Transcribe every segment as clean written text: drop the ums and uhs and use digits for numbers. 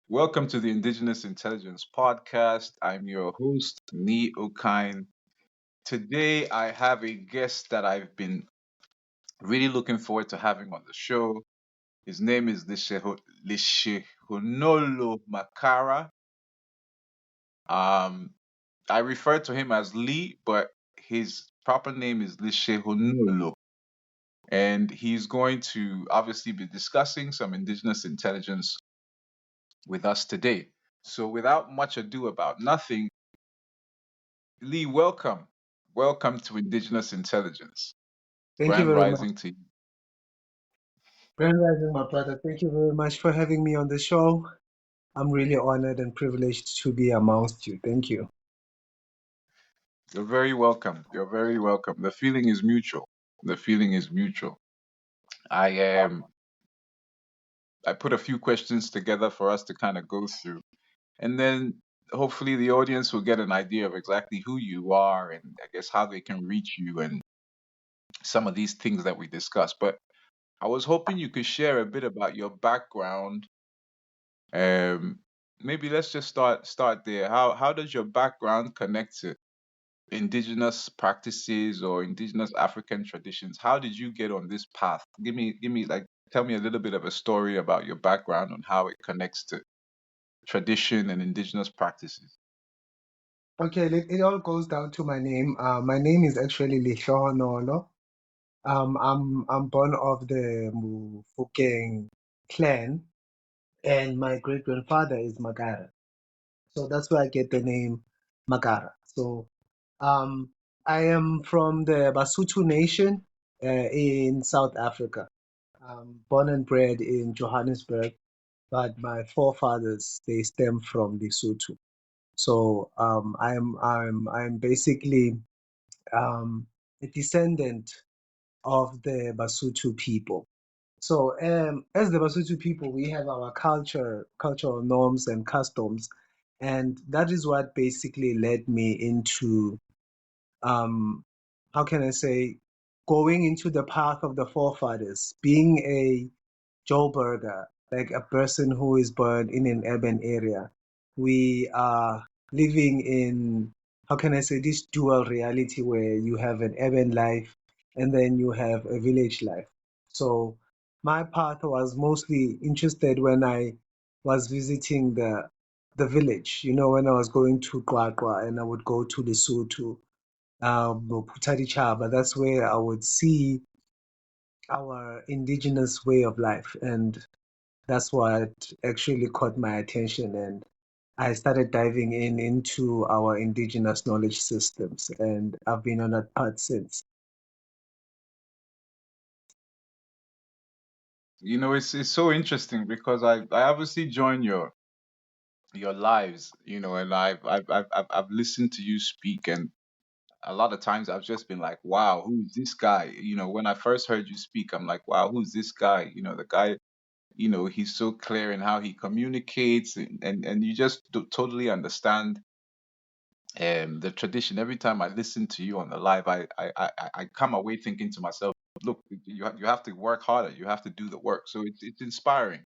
Welcome to the Indigenous Intelligence Podcast. I'm your host, Nii Okyne. Today, I have a guest that I've been really looking forward to having on the show. His name is Lehlonhonolo Makara. Um, I refer to him as Lee, but his proper name is Lehlonhonolo. And he's going to obviously be discussing some Indigenous intelligence with us today. So, without much ado about nothing, Lee, welcome. Welcome to Indigenous Intelligence. Thank you Grand very much. Rising to you. Grand Rising, my brother. Thank you very much for having me on the show. I'm really honored and privileged to be amongst you. Thank you. You're very welcome. You're very welcome. The feeling is mutual. The feeling is mutual. I put a few questions together for us to kind of go through. And then hopefully the audience will get an idea of exactly who you are and I guess how they can reach you and some of these things that we discussed. But I was hoping you could share a bit about your background. Um, Maybe let's just start there. How does your background connect to indigenous practices or indigenous African traditions? How did you get on this path? Give me like tell me a little bit of a story about your background on how it connects to tradition and indigenous practices. Okay, it all goes down to my name. My name is actually Lehlonhonolo. I'm born of the Mofokeng clan, and my great grandfather is Makara. So that's where I get the name Makara. So um, I am from the Basotho nation in South Africa. Born and bred in Johannesburg, but my forefathers they stem from Lesotho. So I'm basically um, a descendant of the Basotho people. So as the Basotho people, we have our cultural norms and customs, and that is what basically led me into um, how can I say, going into the path of the forefathers, being a Joburger, like a person who is born in an urban area. We are living in, how can I say, this dual reality where you have an urban life and then you have a village life. So my path was mostly interested when I was visiting the village, when I was going to Kwakwa and I would go to Lesotho, Chaba. That's where I would see our indigenous way of life. And that's what actually caught my attention. And I started diving into our indigenous knowledge systems. And I've been on that path since. It's so interesting because I obviously join your lives, and I've listened to you speak, and a lot of times I've just been like, wow, who is this guy? When I first heard you speak, I'm like, wow, who's this guy? The guy, he's so clear in how he communicates, and you just totally understand the tradition. Every time I listen to you on the live, I come away thinking to myself, look, you have to work harder, you have to do the work. So it's inspiring.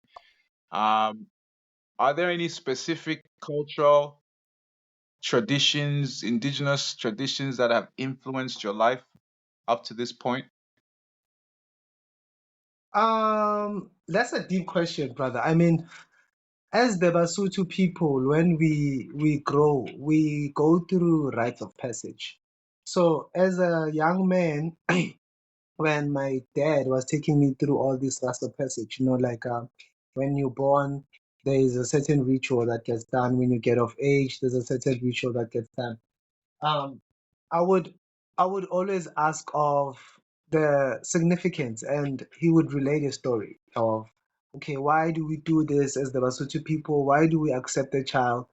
Um, are there any specific cultural traditions, indigenous traditions that have influenced your life up to this point? That's a deep question, brother. I mean, as the Basotho people, when we grow, we go through rites of passage. So as a young man, when my dad was taking me through all this rites of passage, like when you're born, there is a certain ritual that gets done. When you get of age, there's a certain ritual that gets done. Um, I would I would always ask of the significance, and he would relate a story of, okay, why do we do this as the Basotho people? Why do we accept a child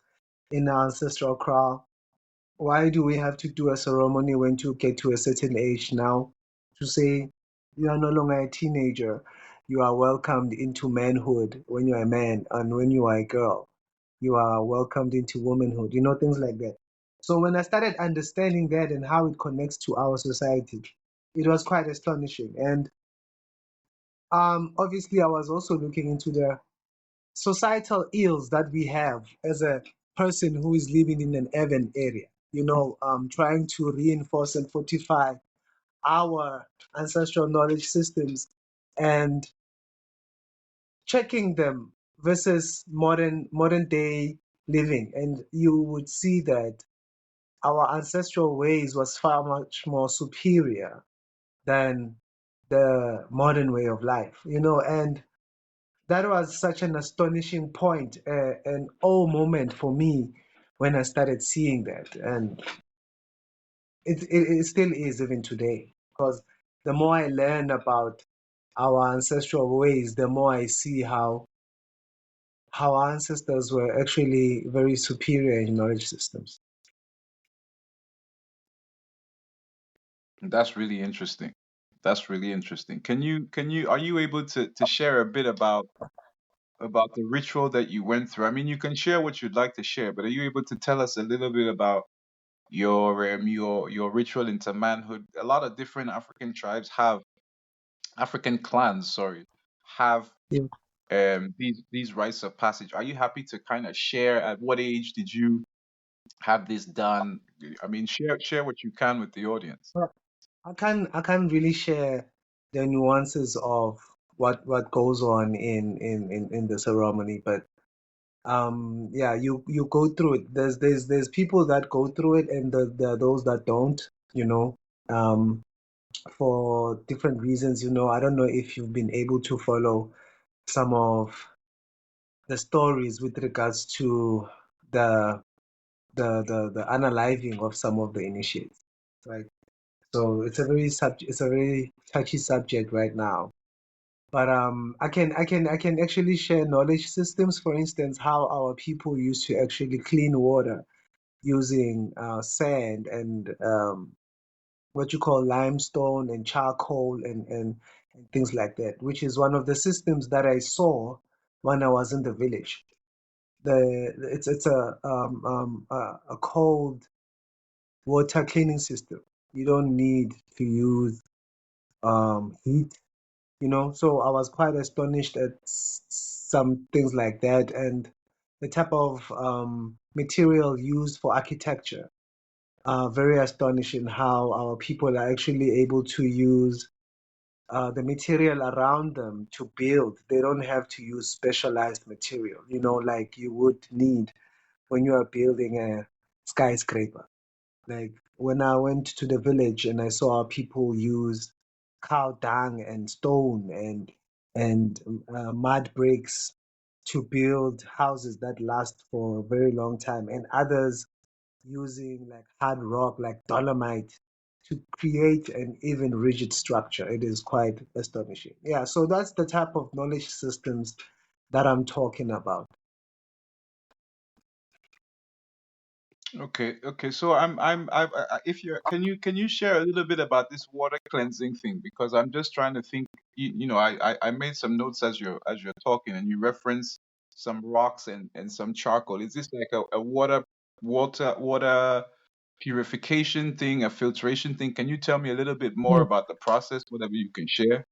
in our ancestral kraal? Why do we have to do a ceremony when you get to a certain age now to say you are no longer a teenager? You are welcomed into manhood when you're a man, and when you are a girl, you are welcomed into womanhood, things like that. So when I started understanding that and how it connects to our society, it was quite astonishing. And obviously, I was also looking into societal ills that we have as a person who is living in an urban area, trying to reinforce and fortify our ancestral knowledge systems and checking them versus modern day living. And you would see that our ancestral ways was far much more superior than the modern way of life, and that was such an astonishing point, an oh moment for me when I started seeing that. And it still is even today, because the more I learn about our ancestral ways, the more I see how our ancestors were actually very superior in knowledge systems. That's really interesting. That's really interesting. Are you able to share a bit about the ritual that you went through? I mean, you can share what you'd like to share, but are you able to tell us a little bit about your ritual into manhood? A lot of different African tribes have African clans, sorry, have Yeah. these rites of passage. Are you happy to kind of share at what age did you have this done? I mean, share what you can with the audience. Well, I can't really share the nuances of what goes on in the ceremony, but yeah, you go through it. There's people that go through it, and there are those that don't, you know, um, for different reasons. I don't know if you've been able to follow some of the stories with regards to the the unaliving of some of the initiates, right? So it's a very touchy subject right now. But I can actually share knowledge systems. For instance, how our people used to actually clean water using sand and what you call limestone and charcoal and things like that, which is one of the systems that I saw when I was in the village. It's a cold water cleaning system. You don't need to use heat, So I was quite astonished at some things like that, and the type of material used for architecture. Very astonishing how our people are actually able to use the material around them to build. They don't have to use specialized material, like you would need when you are building a skyscraper. Like when I went to the village and I saw our people use cow dung and stone and mud bricks to build houses that last for a very long time, and others using like hard rock, like dolomite, to create an even rigid structure. It is quite astonishing. Yeah, so that's the type of knowledge systems that I'm talking about. Okay, okay. So if you're, can you share a little bit about this water cleansing thing? Because I'm just trying to think. I made some notes as you're talking, and you reference some rocks and some charcoal. Is this like a water purification thing, a filtration thing? Can you tell me a little bit more about the process, whatever you can share?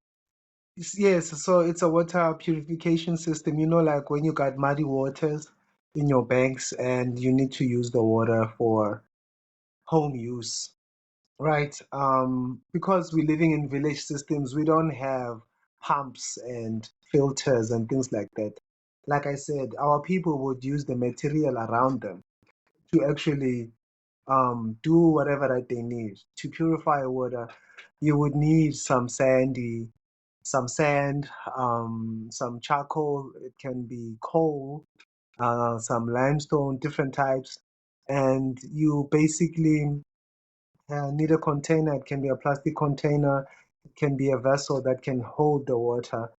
Yes, so it's a water purification system, like when you got muddy waters in your banks and you need to use the water for home use, right? Because we're living in village systems, we don't have pumps and filters and things like that. Like I said, our people would use the material around them to actually do whatever that they need. To purify water, you would need some sand, some charcoal, it can be coal, some limestone, different types. And you basically need a container. It can be a plastic container, it can be a vessel that can hold the water,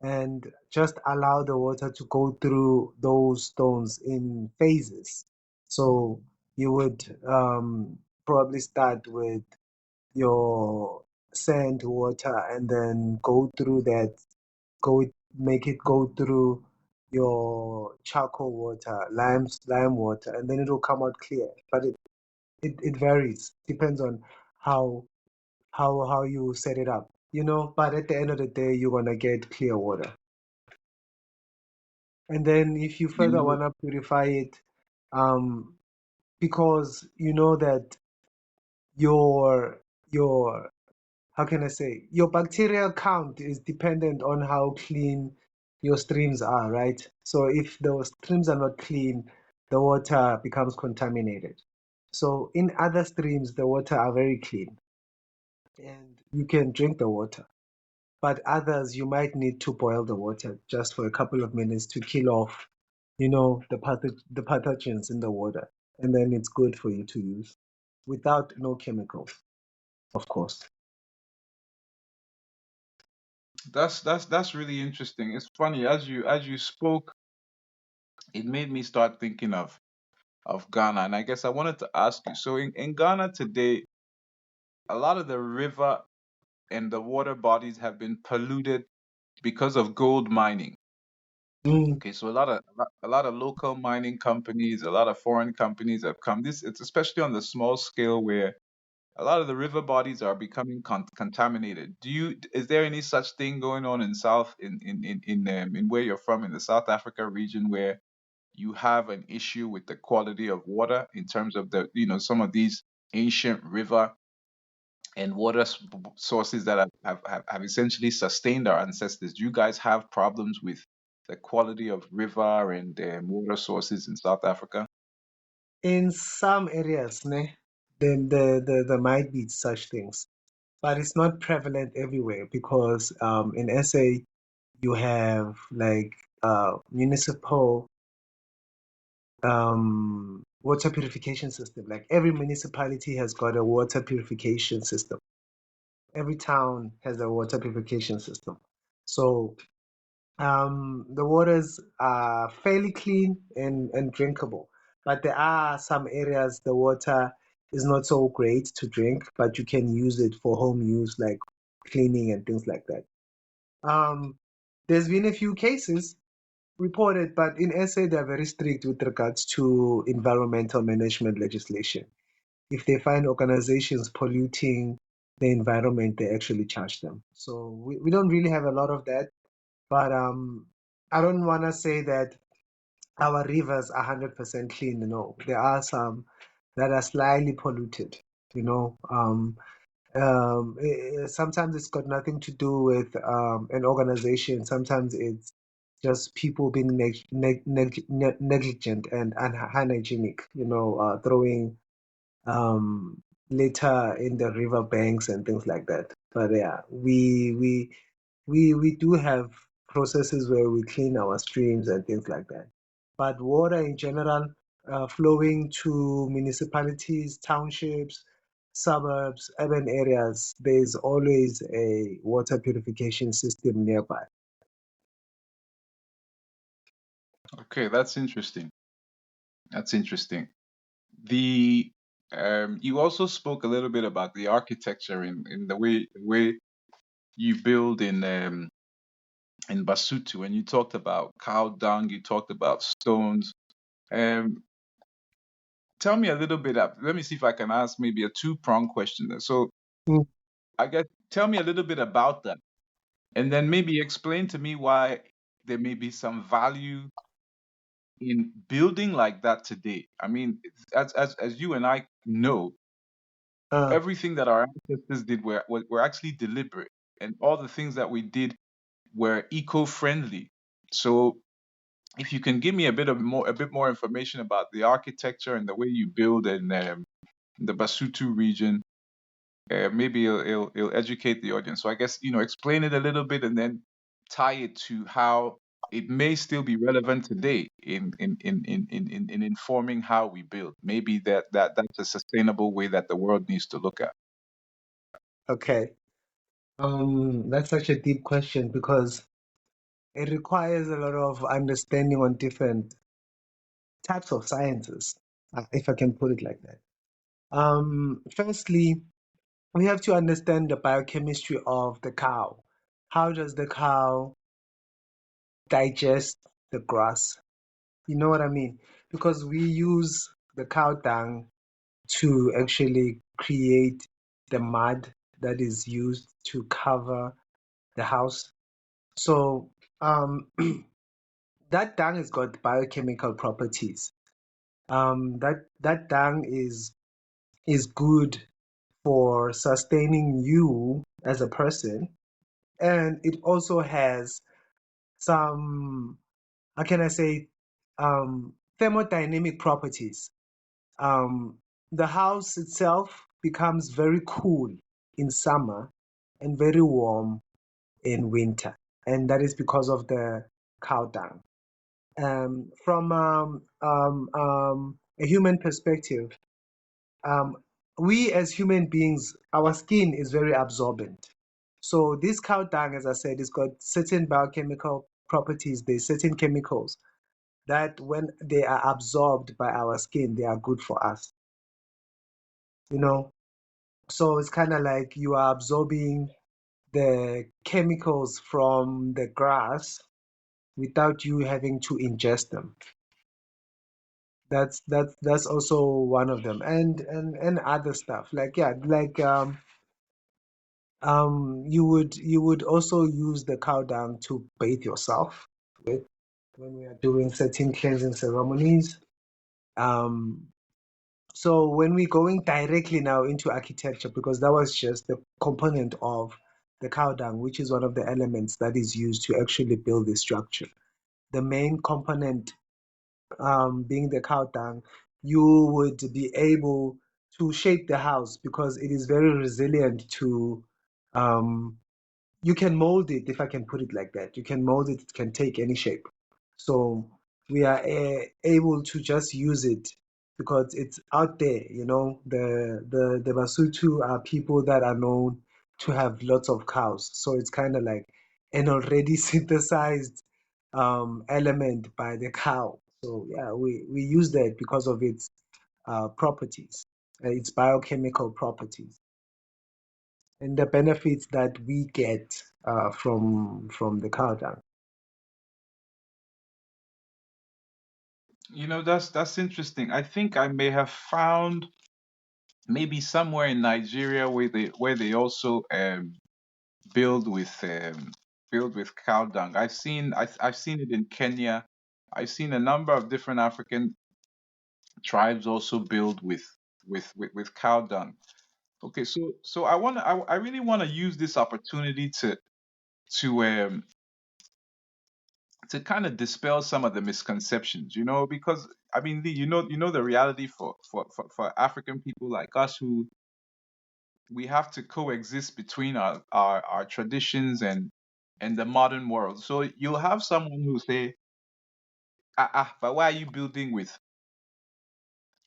and just allow the water to go through those stones in phases. So you would probably start with your sand water and then go through that, go make it go through your charcoal water, lime water, and then it'll come out clear. But it varies, depends on how how you set it up, But at the end of the day, you're gonna get clear water. And then if you You further know, want to purify it, um, because you know that your how can I say, your bacterial count is dependent on how clean your streams are, right? So if the streams are not clean, the water becomes contaminated. So in other streams, the water are very clean and you can drink the water. But others, you might need to boil the water just for a couple of minutes to kill off, the pathogens in the water. And then it's good for you to use without no chemicals, of course. that's really interesting. It's funny as you spoke, it made me start thinking of Ghana, and I guess I wanted to ask you. So in Ghana today, a lot of the river and the water bodies have been polluted because of gold mining. Mm, Okay, so a lot of local mining companies, a lot of foreign companies have come. This it's especially on the small scale where a lot of the river bodies are becoming contaminated. Is there any such thing going on in in where you're from in the South Africa region where you have an issue with the quality of water in terms of some of these ancient river and sources that have essentially sustained our ancestors? Do you guys have problems with the quality of river and water sources in South Africa? in some areas, ne, there might be such things, but it's not prevalent everywhere because in SA you have like municipal water purification system. Like every municipality has got a water purification system. Every town has a water purification system. So the waters are fairly clean and drinkable, but there are some areas the water is not so great to drink, but you can use it for home use, like cleaning and things like that. Um, there's been a few cases reported, but in SA they're very strict with regards to environmental management legislation. If they find organizations polluting the environment, they actually charge them. So we don't really have a lot of that, but I don't want to say that our rivers are 100% clean. No, there are some that are slightly polluted. You know, sometimes it's got nothing to do with an organization. Sometimes it's just people being negligent and unhygienic. Throwing litter in the river banks and things like that. But yeah, we do have processes where we clean our streams and things like that. But water in general, flowing to municipalities, townships, suburbs, urban areas, there's always a water purification system nearby. Okay, that's interesting. That's interesting. The You also spoke a little bit about the architecture in the way you build in Basotho, and you talked about cow dung, you talked about stones. Um, Tell me a little bit. Let me see if I can ask maybe a two-pronged question there. So Mm. I guess tell me a little bit about that, and then maybe explain to me why there may be some value in building like that today. I mean, as you and I know, Uh, everything that our ancestors did were actually deliberate, and all the things that we did were eco-friendly. So if you can give me a bit more information about the architecture and the way you build in the Basotho region, maybe it'll educate the audience. So I guess explain it a little bit and then tie it to how it may still be relevant today in informing how we build. Maybe that's a sustainable way that the world needs to look at. okay. That's such a deep question because it requires a lot of understanding on different types of sciences, if I can put it like that. Firstly, we have to understand the biochemistry of the cow. How does the cow digest the grass? You know what I mean? Because we use the cow dung to actually create the mud that is used to cover the house. So, that dung has got biochemical properties. That dung is good for sustaining you as a person, and it also has some, how can I say, thermodynamic properties. Um, the house itself becomes very cool in summer and very warm in winter, and that is because of the cow dung. From a human perspective, um, we as human beings, our skin is very absorbent. So this cow dung, as I said, it's got certain biochemical properties. There's certain chemicals that when they are absorbed by our skin, they are good for us. You know, so it's kind of like you are absorbing the chemicals from the grass without you having to ingest them. That's also one of them, and other stuff like, yeah, like you would also use the cow dung to bathe yourself with when we are doing certain cleansing ceremonies. Um, so when we're going directly now into architecture, because that was just the component of the cow dung, which is one of the elements that is used to actually build the structure. The main component being the cow dung, you would be able to shape the house because it is very resilient to um, you can mold it, if I can put it like that. You can mold it, it can take any shape. So we are able to just use it because it's out there. The Basotho are people that are known to have lots of cows. So it's kind of like an already synthesized element by the cow. So yeah, we use that because of its properties, its biochemical properties, and the benefits that we get from the cow dung. That's interesting. I think I may have found maybe somewhere in Nigeria where they also build with build with cow dung. I've seen it in Kenya. I've seen a number of different African tribes also build with cow dung. Okay, so I really want to use this opportunity to um to kind of dispel some of the misconceptions, because I mean, you know the reality for African people like us who we have to coexist between our traditions and the modern world. So you'll have someone who say, but why are you building with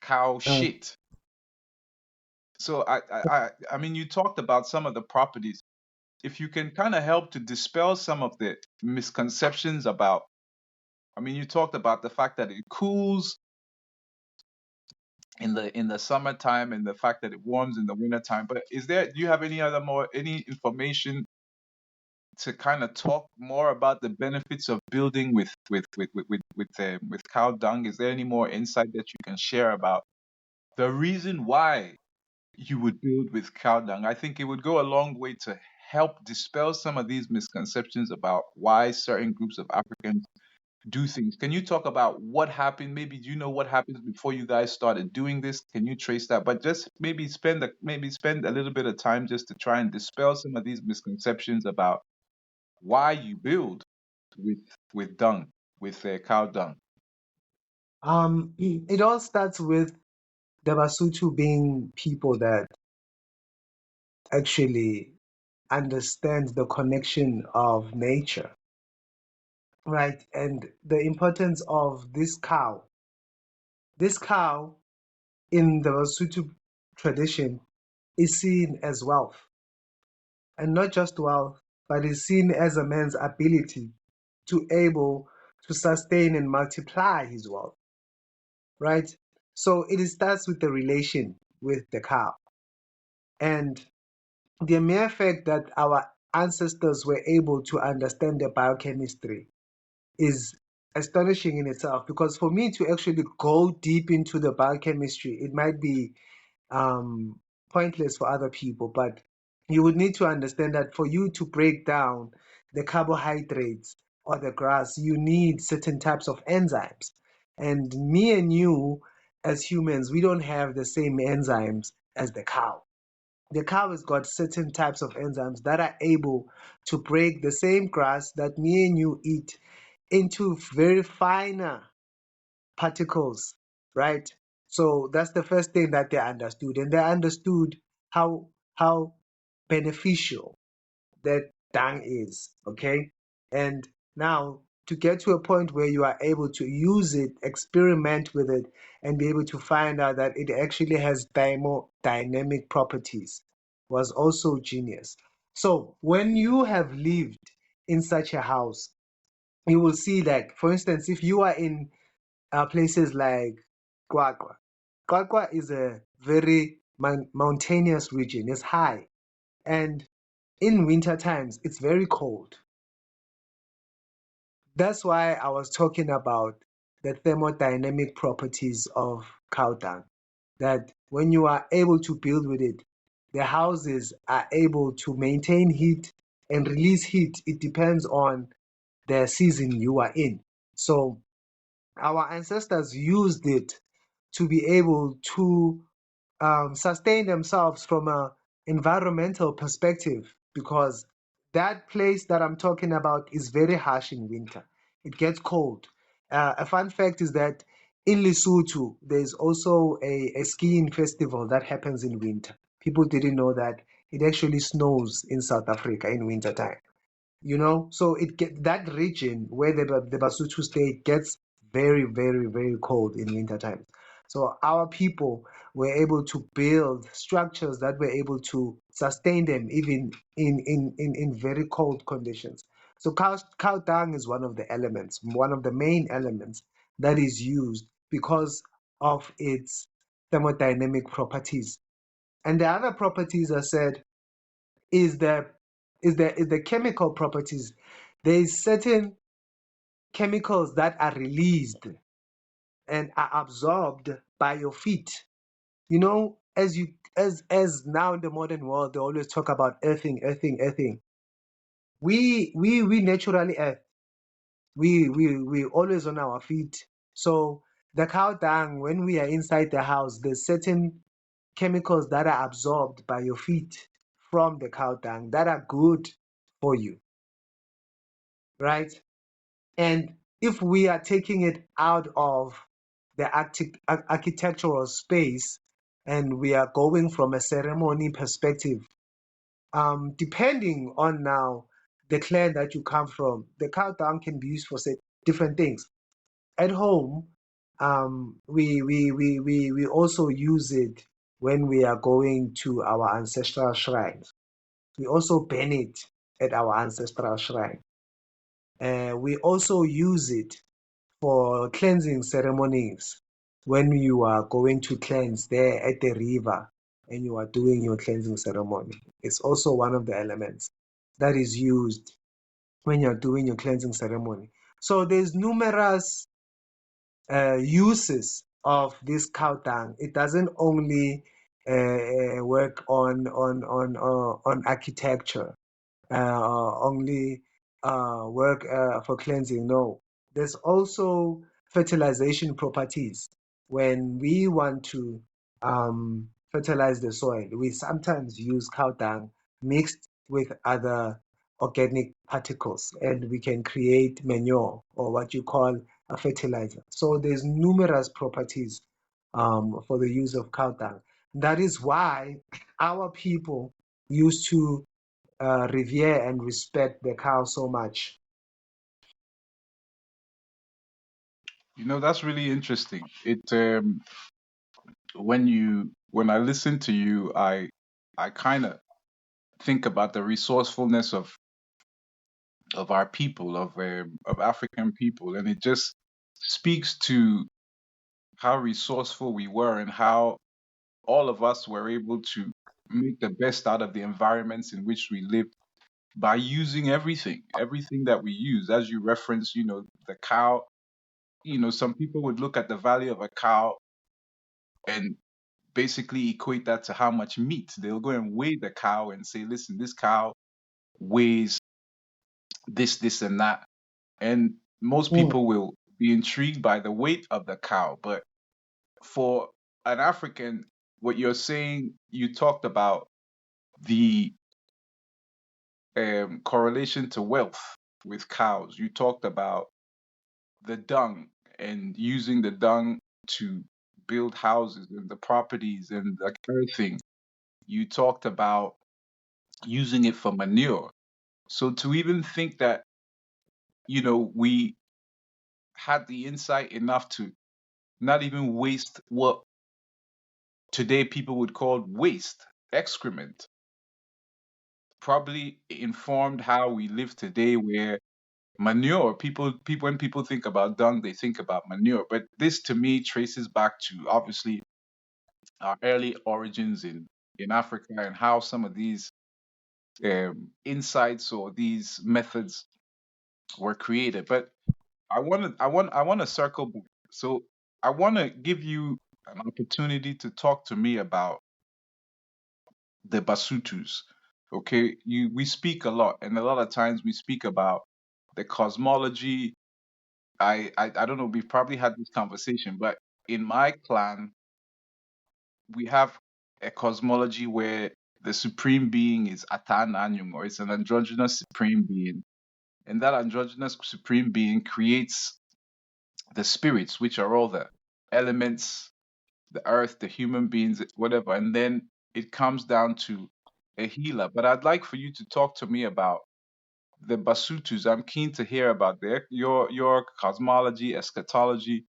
cow Uh, shit? So I mean, you talked about some of the properties. If you can kind of help to dispel some of the misconceptions about, I mean, you talked about the fact that it cools in the summertime and the fact that it warms in the wintertime. But do you have any information to kind of talk more about the benefits of building with cow dung? Is there any more insight that you can share about the reason why you would build with cow dung? I think it would go a long way to help dispel some of these misconceptions about why certain groups of Africans do things. Can you talk about what happened? Maybe do you know what happened before you guys started doing this? Can you trace that? But just maybe spend a little bit of time just to try and dispel some of these misconceptions about why you build with dung, with cow dung. it all starts with the Basotho being people that actually understand the connection of nature, right? And the importance of this cow. This cow in the Basotho tradition is seen as wealth, and not just wealth, but is seen as a man's ability to able to sustain and multiply his wealth, right? So it starts with the relation with the cow. And the mere fact that our ancestors were able to understand the biochemistry is astonishing in itself. Because for me to actually go deep into the biochemistry, it might be um, pointless for other people, but you would need to understand that for you to break down the carbohydrates or the grass, you need certain types of enzymes. And me and you, as humans, we don't have the same enzymes as the cow. The cow has got certain types of enzymes that are able to break the same grass that me and you eat into very finer particles, right? So that's the first thing that they understood, and they understood how beneficial that dung is, okay? And now to get to a point where you are able to use it, experiment with it, and be able to find out that it actually has thermodynamic properties was also genius. So when you have lived in such a house, you will see that, for instance, if you are in places like Kwakwa, Kwakwa is a very mountainous region, it's high, and in winter times it's very cold. That's why I was talking about the thermodynamic properties of cow dung. That when you are able to build with it, the houses are able to maintain heat and release heat. It depends on the season you are in. So our ancestors used it to be able to sustain themselves from a environmental perspective, because that place that I'm talking about is very harsh in winter. It gets cold. A fun fact is that in Lesotho, there's also a skiing festival that happens in winter. People didn't know that it actually snows in South Africa in winter time. So it get that region where the Basotho state gets very, very, very cold in winter times. So our people were able to build structures that were able to sustain them even in very cold conditions. So cow dung is one of the elements, one of the main elements that is used because of its thermodynamic properties. And the other properties I said is the chemical properties. There is certain chemicals that are released and are absorbed by your feet. As now in the modern world, they always talk about earthing, earthing, earthing. We naturally earth. We always on our feet. So the cow dung, when we are inside the house, there's certain chemicals that are absorbed by your feet from the cow dung that are good for you, right? And if we are taking it out of the architectural space and we are going from a ceremony perspective, depending on now the clan that you come from, the cow dung can be used for different things. At home, we also use it when we are going to our ancestral shrines. We also burn it at our ancestral shrine. We also use it for cleansing ceremonies when you are going to cleanse there at the river and you are doing your cleansing ceremony. It's also one of the elements that is used when you're doing your cleansing ceremony. So there's numerous uses of this cow dung. It doesn't only work on architecture, only work for cleansing. No, there's also fertilization properties. When we want to fertilize the soil, we sometimes use cow dung mixed with other organic particles, and we can create manure, or what you call a fertilizer. So there's numerous properties for the use of cow dung. That is why our people used to revere and respect the cow so much. That's really interesting. When I listen to you, I kind of think about the resourcefulness of our people, of African people, and it just speaks to how resourceful we were and how all of us were able to make the best out of the environments in which we lived by using everything that we use. As you reference, the cow, some people would look at the value of a cow and basically equate that to how much meat. They'll go and weigh the cow and say, listen, this cow weighs this, and that. And most Mm, people will be intrigued by the weight of the cow. But for an African, what you're saying, you talked about the correlation to wealth with cows. You talked about the dung and using the dung to build houses and the properties and like everything. You talked about using it for manure. So to even think that, we had the insight enough to not even waste what today people would call waste, excrement, probably informed how we live today where manure, people when people think about dung, they think about manure. But this to me traces back to obviously our early origins in Africa and how some of these insights or these methods were created. But I want to circle back. So I want to give you an opportunity to talk to me about the Basutus. Okay, we speak a lot, and a lot of times we speak about the cosmology. I don't know. We've probably had this conversation, but in my clan, we have a cosmology where the supreme being is Atan Anyum, or it's an androgynous supreme being, and that androgynous supreme being creates the spirits, which are all the elements, the earth, the human beings, whatever, and then it comes down to a healer. But I'd like for you to talk to me about the Basutus. I'm keen to hear about your cosmology, eschatology,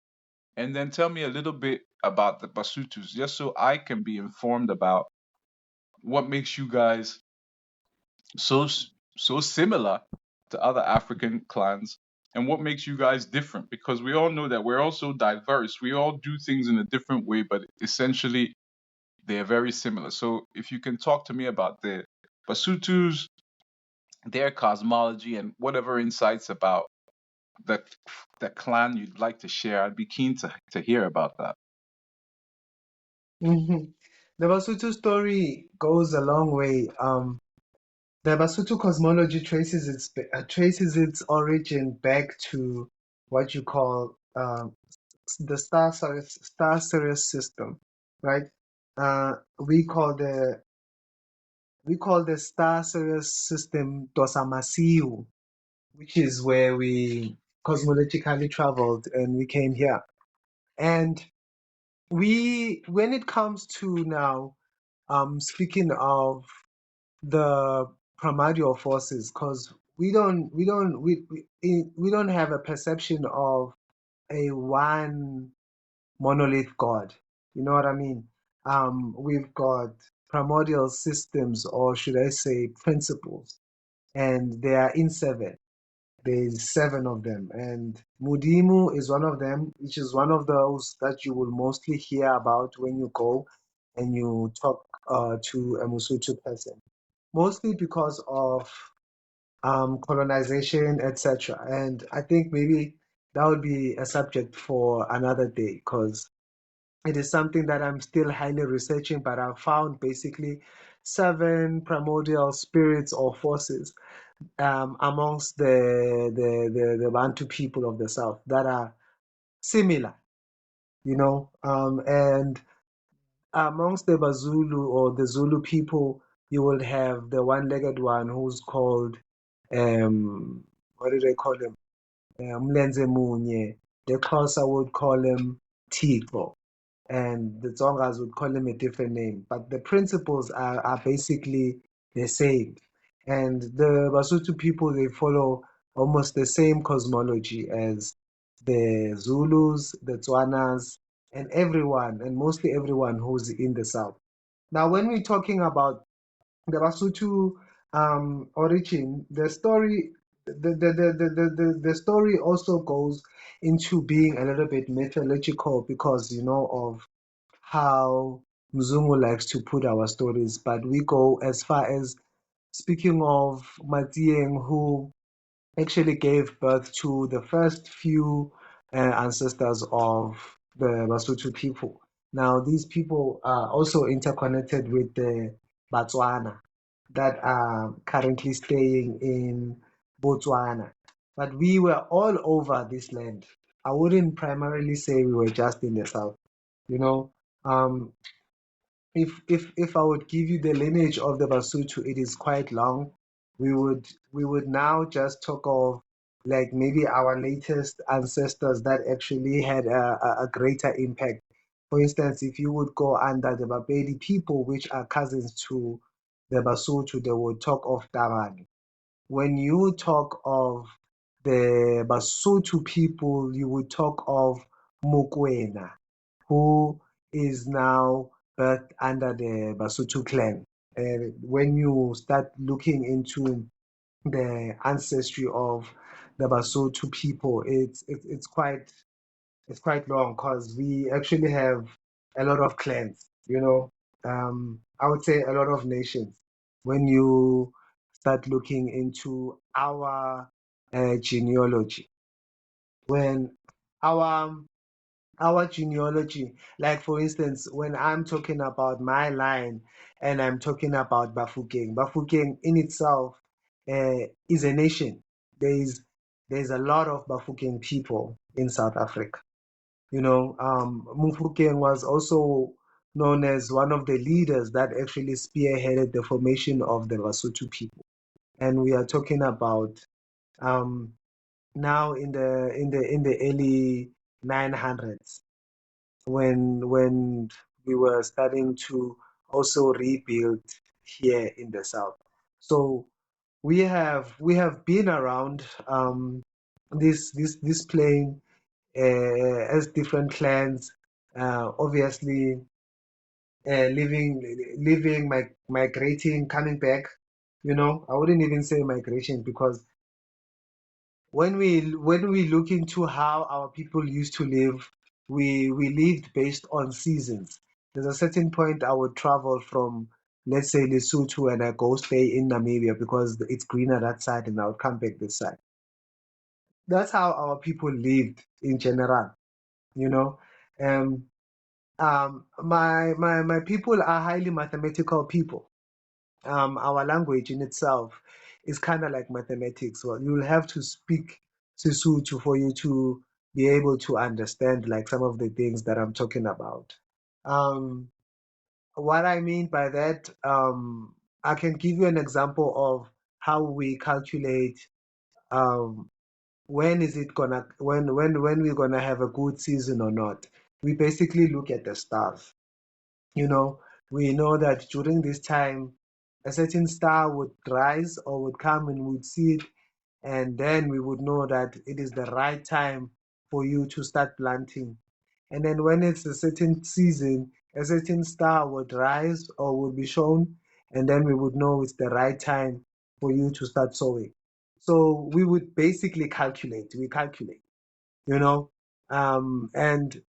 and then tell me a little bit about the Basutus, just so I can be informed about what makes you guys so similar to other African clans and what makes you guys different, because we all know that we're also diverse. We all do things in a different way, but essentially they're very similar. So if you can talk to me about the Basutus, their cosmology, and whatever insights about the the clan you'd like to share, I'd be keen to hear about that. mhm. The Basotho story goes a long way. The Basotho cosmology traces its origin back to what you call the star Sirius system, right? Uh, we call the we call the star Sirius system Dosamasiu, which is where we cosmologically traveled and we came here. And when it comes to now, speaking of the primordial forces, because we don't have a perception of a one monolith God. You know what I mean? We've got primordial systems, or should I say principles, and they are in seven. There's seven of them, and Mudimu is one of them, which is one of those that you will mostly hear about when you go and you talk to a Musuthu person, mostly because of colonization, etc. And I think maybe that would be a subject for another day because it is something that I'm still highly researching, but I've found basically seven primordial spirits or forces amongst the Bantu people of the South that are similar, and amongst the Bazulu or the Zulu people, you will have the one-legged one who's called, what do they call him? Mlenze Munye. The Xhosa would call him Tito, and the Tsongas would call him a different name. But the principles are basically the same. And the Basotho people, they follow almost the same cosmology as the Zulus, the Tswanas, and everyone, and mostly everyone who's in the South. Now, when we're talking about the Basotho origin, the story also goes into being a little bit mythological because of how Mzungu likes to put our stories, but we go as far as speaking of Matieng, who actually gave birth to the first few ancestors of the Basotho people. Now, these people are also interconnected with the Batswana that are currently staying in Botswana. but we were all over this land. I wouldn't primarily say we were just in the south. You know, um, if I would give you the lineage of the Basotho, it is quite long. We would now just talk of like maybe our latest ancestors that actually had a greater impact. For instance, if you would go under the Bapedi people, which are cousins to the Basotho, they would talk of Tabane. When you talk of the Basotho people, you would talk of Mokoena, who is now birthed under the Basotho clan. And when you start looking into the ancestry of the Basotho people, it's quite long because we actually have a lot of clans, I would say a lot of nations. When you start looking into our genealogy, when our our genealogy, like for instance, when I'm talking about my line and I'm talking about Bafokeng in itself is a nation. There's a lot of Bafokeng people in South Africa. Mofokeng was also known as one of the leaders that actually spearheaded the formation of the Basotho people. And we are talking about um, now in the early 900s when we were starting to also rebuild here in the south. So we have been around this plane as different clans, obviously living, migrating, coming back. I wouldn't even say migration because when we look into how our people used to live, we lived based on seasons. There's a certain point I would travel from, let's say Lesotho, and I go stay in Namibia because it's greener that side, and I would come back this side. That's how our people lived in general, you know. Um, my people are highly mathematical people. Our language in itself is kind of like mathematics. Well, you'll have to speak Sesotho for you to be able to understand like some of the things that I'm talking about. Um, what I mean by that, I can give you an example of how we calculate um, when we're gonna have a good season or not. We basically look at the stars. You know, we know that during this time, a certain star would rise or would come and we'd see it, and then we would know that it is the right time for you to start planting. And then when it's a certain season, a certain star would rise or would be shown, and then we would know it's the right time for you to start sowing. So we would basically we calculate, you know, and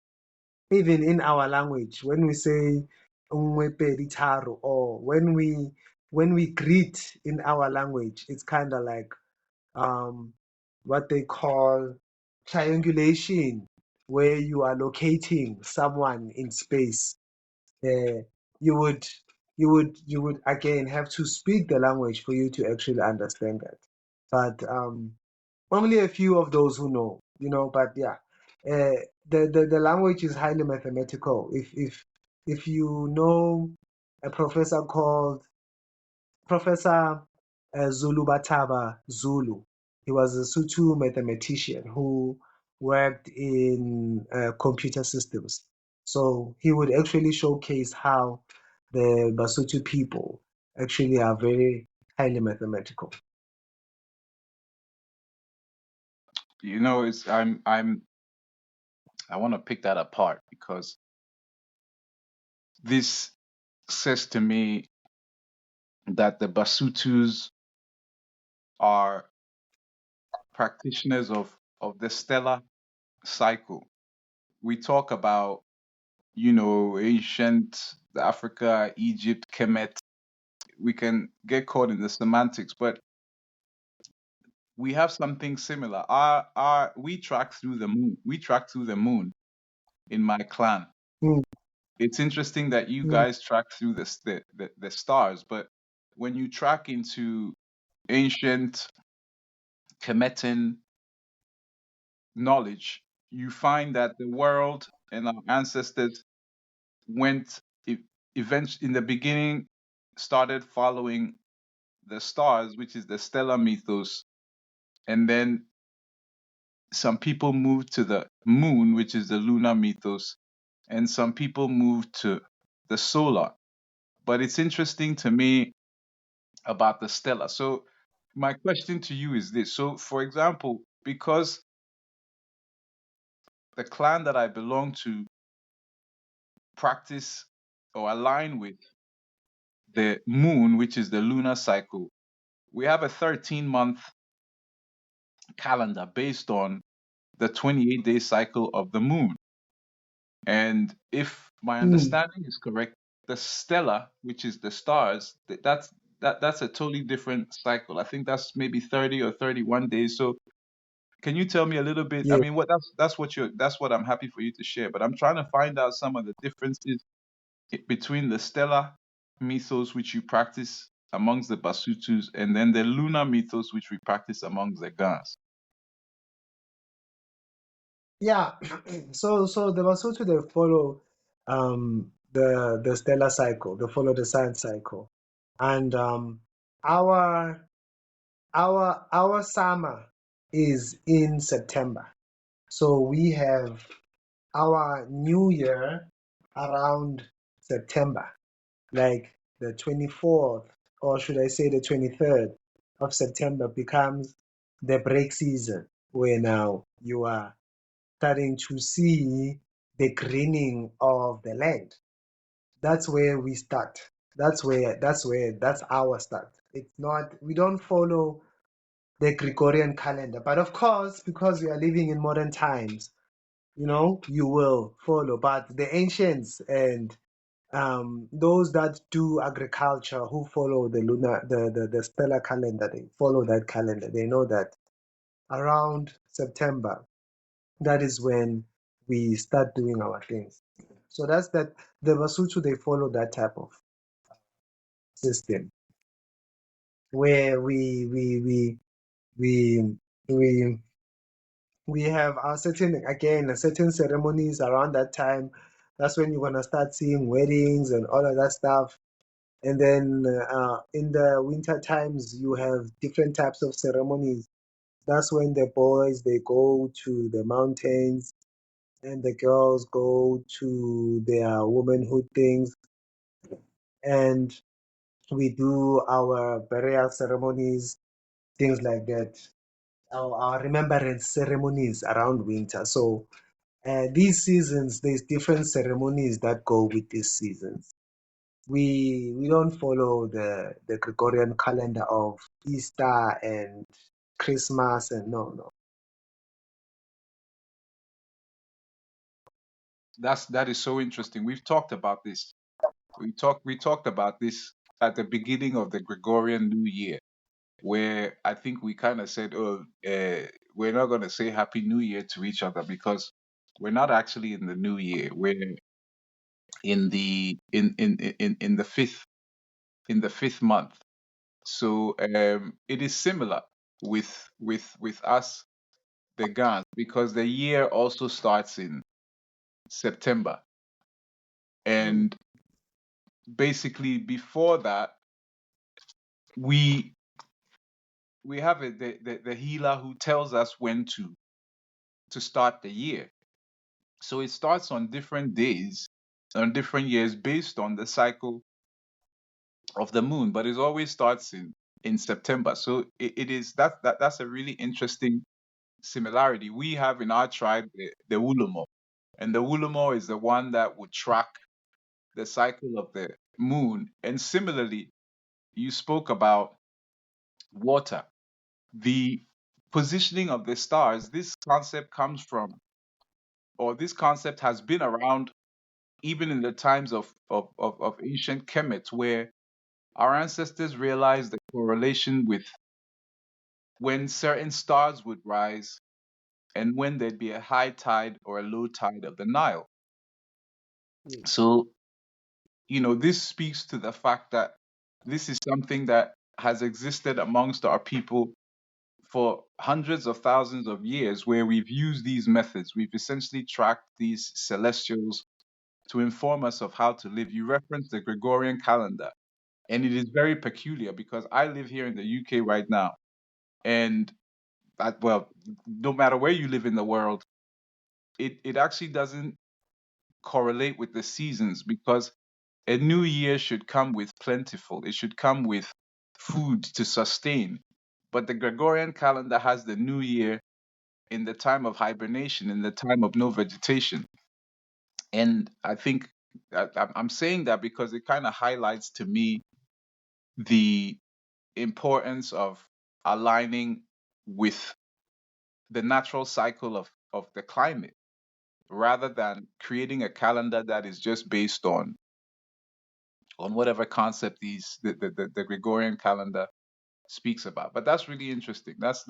even in our language, when we say "nngwe, pedi, tharo," or when we greet in our language, it's kind of like um, what they call triangulation, where you are locating someone in space. Uh, you would you would again have to speak the language for you to actually understand that. But only a few of those who know, but yeah, the language is highly mathematical. If you know a professor called Professor Zulu Bataba Zulu, he was a Sutu mathematician who worked in computer systems. So he would actually showcase how the Basotho people actually are very highly mathematical. It's I want to pick that apart because this says to me that the Basutus are practitioners of the stellar cycle. We talk about, ancient Africa, Egypt, Kemet. We can get caught in the semantics, but we have something similar. Our we track through the moon. We track through the moon in my clan. Mm, It's interesting that you mm, guys track through the stars, but when you track into ancient Kemetan knowledge, you find that the world and our ancestors went eventually in the beginning started following the stars, which is the stellar mythos, and then some people moved to the moon, which is the lunar mythos, and some people moved to the solar. But it's interesting to me about the stellar. So my question to you is this. So for example, because the clan that I belong to practice or align with the moon, which is the lunar cycle, we have a 13-month calendar based on the 28-day cycle of the moon. And if my Mm, understanding is correct, the stellar, which is the stars, that's a totally different cycle. I think that's maybe 30 or 31 days. So can you tell me a little bit? I yeah. mean, that's what I'm happy for you to share, but I'm trying to find out some of the differences between the stellar mythos which you practice amongst the Basutus and then the lunar mythos which we practice amongst the Gans. Yeah. So the Basotho, they follow the stellar cycle, they follow the sun cycle. And our our summer is in September. So we have our new year around September, like the 24th, or should I say the 23rd of September becomes the break season, where now you are starting to see the greening of the land. That's where we start. That's our start. It's not, we don't follow the Gregorian calendar. But of course, because we are living in modern times, you will follow. But the ancients and those that do agriculture who follow the lunar, the stellar calendar, they follow that calendar. They know that around September, that is when we start doing our things. So that's that. The Basotho, they follow that type of system where we we we have our certain ceremonies around that time. That's when you're gonna start seeing weddings and all of that stuff. And then in the winter times, you have different types of ceremonies. That's when the boys, they go to the mountains and the girls go to their womanhood things, and we do our burial ceremonies, things like that. Our remembrance ceremonies around winter. So these seasons, there's different ceremonies that go with these seasons. We don't follow the Gregorian calendar of Easter and Christmas, and no. That is so interesting. We've talked about this. We talked about this at the beginning of the Gregorian New Year, where I think we kind of said, "Oh, we're not going to say Happy New Year to each other because we're not actually in the New Year. We're in the fifth month." So it is similar with us, the Gans, because the year also starts in September, Mm, and basically before that we we have the healer who tells us when to start the year. So it starts on different days, on different years based on the cycle of the moon, but it always starts in September. So it is that's a really interesting similarity. We have in our tribe the Ulumo, and the Ulumo is the one that would track the cycle of the moon. And similarly, you spoke about water, the positioning of the stars. This concept comes from, or this concept has been around even in the times of ancient Kemet, where our ancestors realized the correlation with when certain stars would rise and when there'd be a high tide or a low tide of the Nile. mm, So, this speaks to the fact that this is something that has existed amongst our people for hundreds of thousands of years where we've used these methods. We've essentially tracked these celestials to inform us of how to live. You referenced the Gregorian calendar, and it is very peculiar because I live here in the UK right now, and well, no matter where you live in the world, it actually doesn't correlate with the seasons because a new year should come with plentiful, it should come with food to sustain. But the Gregorian calendar has the new year in the time of hibernation, in the time of no vegetation. And I think I'm saying that because it kind of highlights to me the importance of aligning with the natural cycle of the climate rather than creating a calendar that is just based on whatever concept the Gregorian calendar speaks about. But that's really interesting. That's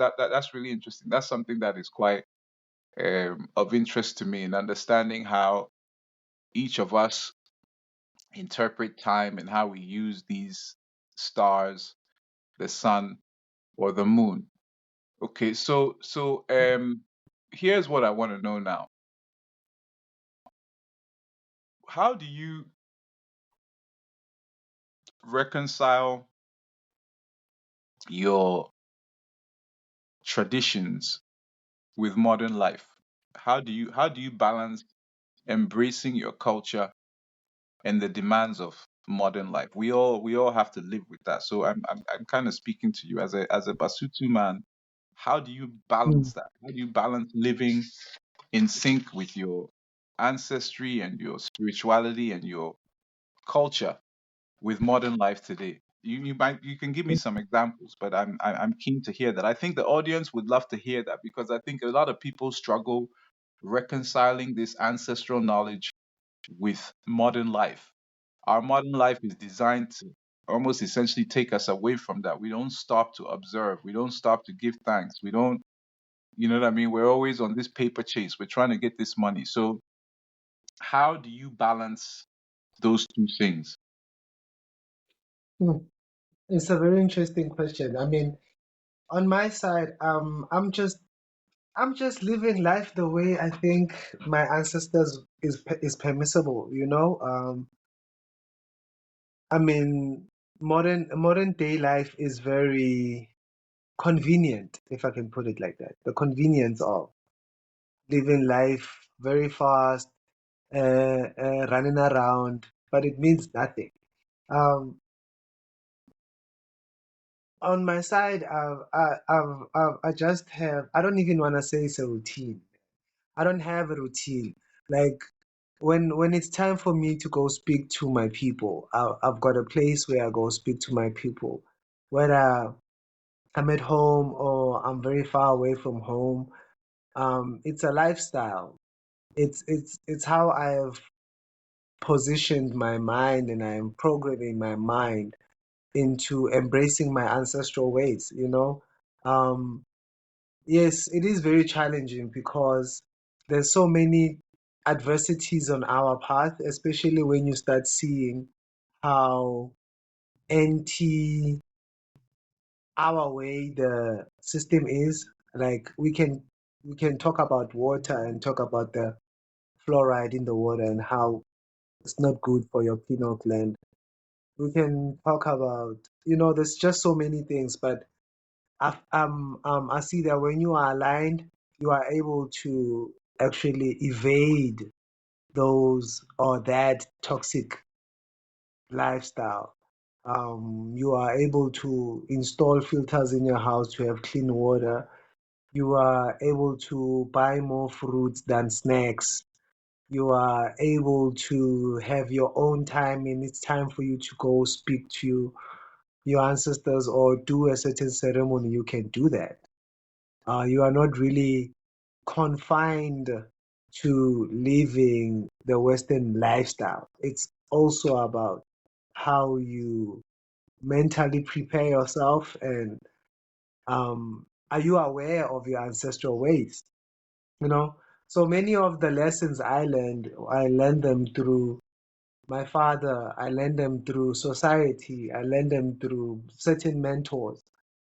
really interesting. That's something that is quite of interest to me in understanding how each of us interpret time and how we use these stars, the sun or the moon. Okay, so here's what I want to know now. How do you reconcile your traditions with modern life? How do you balance embracing your culture and the demands of modern life? We all have to live with that. So I'm kind of speaking to you as a Basotho man. How do you Mm. balance that? How do you balance living in sync with your ancestry and your spirituality and your culture with modern life today? You can give me some examples, but I'm keen to hear that. I think the audience would love to hear that because I think a lot of people struggle reconciling this ancestral knowledge with modern life. Our modern life is designed to almost essentially take us away from that. We don't stop to observe. We don't stop to give thanks. We don't, you know what I mean? We're always on this paper chase. We're trying to get this money. So how do you balance those two things? Mm. It's a very interesting question. I mean, on my side, I'm just living life the way I think my ancestors is permissible, you know? I mean, modern day life is very convenient, if I can put it like that. The convenience of living life very fast, running around, but it means nothing. Um, on my side, I just have, I don't even want to say it's a routine. I don't have a routine. Like when it's time for me to go speak to my people, I've got a place where I go speak to my people, whether I'm at home or I'm very far away from home. It's a lifestyle. It's how I have positioned my mind, and I am programming my mind into embracing my ancestral ways. Um, yes, it is very challenging because there's so many adversities on our path, especially when you start seeing how anti our way the system is. Like we can talk about water and talk about the fluoride in the water and how it's not good for your pineal gland. We can talk about, there's just so many things, but I see that when you are aligned, you are able to actually evade those or that toxic lifestyle. You are able to install filters in your house to have clean water. You are able to buy more fruits than snacks. You are able to have your own time, and it's time for you to go speak to your ancestors or do a certain ceremony. You can do that. You are not really confined to living the Western lifestyle. It's also about how you mentally prepare yourself, and are you aware of your ancestral ways? You know, so many of the lessons I learned them through my father, I learned them through society, I learned them through certain mentors.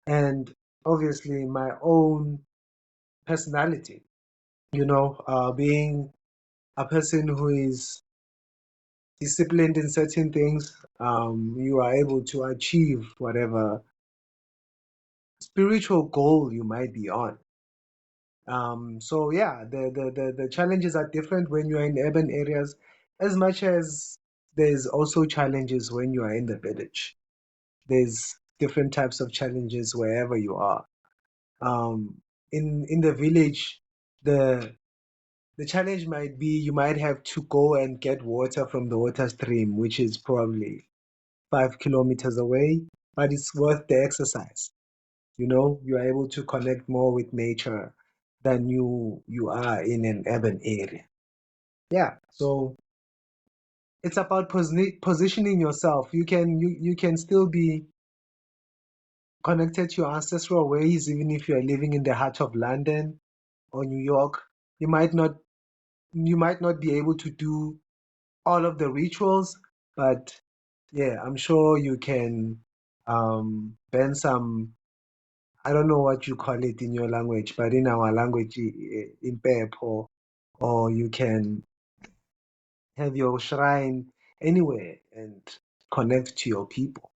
And obviously my own personality, being a person who is disciplined in certain things, you are able to achieve whatever spiritual goal you might be on. So yeah, the challenges are different when you are in urban areas, as much as there's also challenges when you are in the village. There's different types of challenges wherever you are. In the village, the the challenge might be you might have to go and get water from the water stream, which is probably 5 kilometers away, but it's worth the exercise. You are able to connect more with nature than you are in an urban area. Yeah, so it's about positioning yourself. You can still be connected to your ancestral ways, even if you are living in the heart of London or New York. You might not you might not be able to do all of the rituals, but yeah, I'm sure you can bend some. I don't know what you call it in your language, but in our language, impepo, or you can have your shrine anywhere and connect to your people.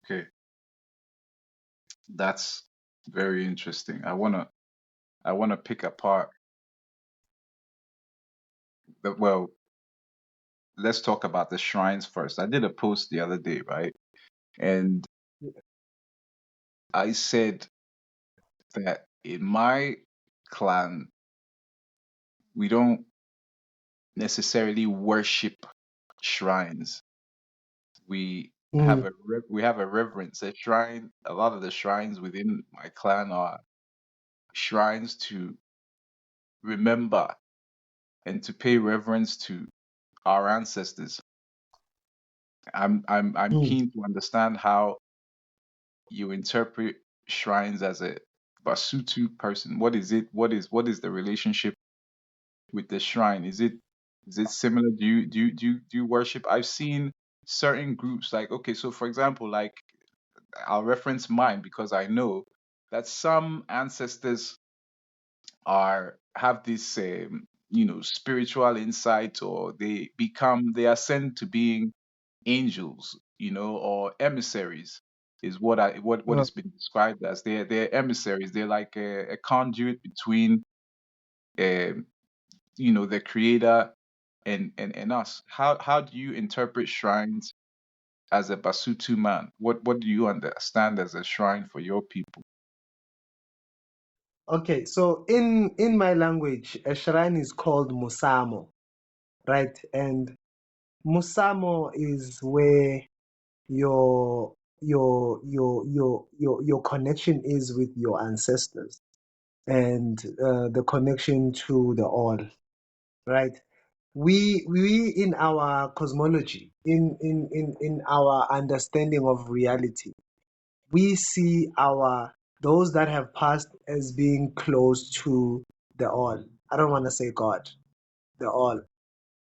Okay, that's very interesting. I wanna pick apart well, let's talk about the shrines first. I did a post the other day, right? And I said that in my clan, we don't necessarily worship shrines. Mm, We have a reverence. A shrine, a lot of the shrines within my clan are shrines to remember and to pay reverence to our ancestors. I'm mm. keen to understand how you interpret shrines as a Basotho person. What is it? What is the relationship with the shrine? Is it similar? Do you worship? I've seen certain groups like, okay, so for example, like I'll reference mine because I know that some ancestors are have this spiritual insight, or they ascend to being angels, or emissaries is what Uh, it's been described as. They're emissaries. They're like a conduit between um, the creator and us. How do you interpret shrines as a Basotho man? What do you understand as a shrine for your people? okay, so in my language, a shrine is called musamo, right? And musamo is where your connection is with your ancestors, and the connection to the all, right? We in our cosmology, in our understanding of reality, we see our those that have passed as being close to the all. I don't want to say God, the all,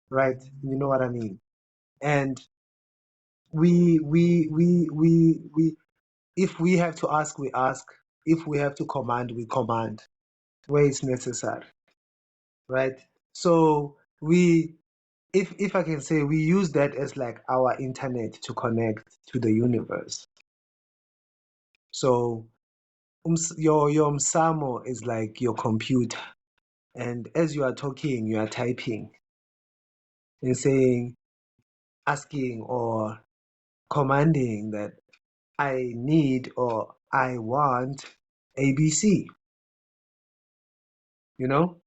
right? You know what I mean? And we if we have to ask, we ask. If we have to command, we command where it's necessary, right? So we, if I can say, we use that as like our internet to connect to the universe. So your msamo is like your computer, and as you are talking, you are typing and saying, asking or commanding that I need or I want ABC, you know?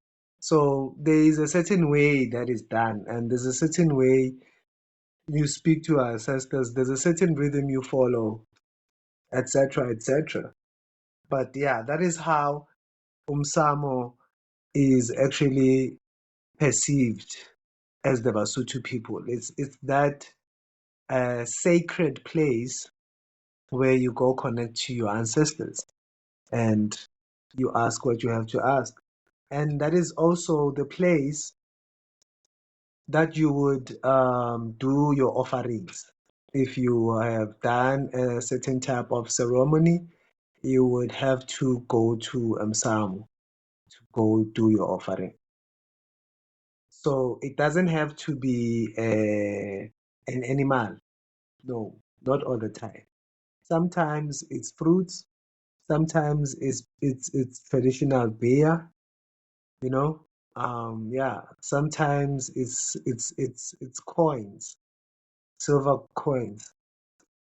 So there is a certain way that is done, and there's a certain way you speak to our ancestors, there's a certain rhythm you follow, etc., etc. But yeah, that is how Umsamo is actually perceived as the Basotho people. It's that sacred place where you go connect to your ancestors and you ask what you have to ask. And that is also the place that you would do your offerings. If you have done a certain type of ceremony, you would have to go to Msamo to go do your offering. So it doesn't have to be an animal. No, not all the time. Sometimes it's fruits. Sometimes it's traditional beer. You know. Yeah. Sometimes it's coins, silver coins.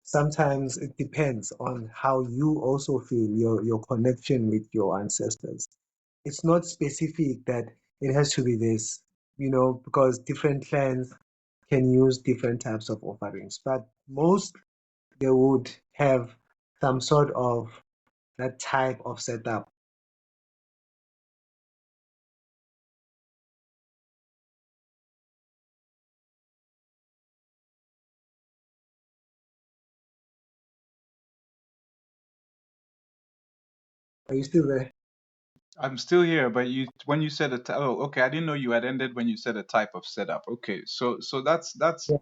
Sometimes it depends on how you also feel your connection with your ancestors. It's not specific that it has to be this, because different clans can use different types of offerings, but most they would have some sort of that type of setup. Are you still there? I'm still here, but when you said oh, okay, I didn't know you had ended when you said a type of setup. Okay, so Yeah.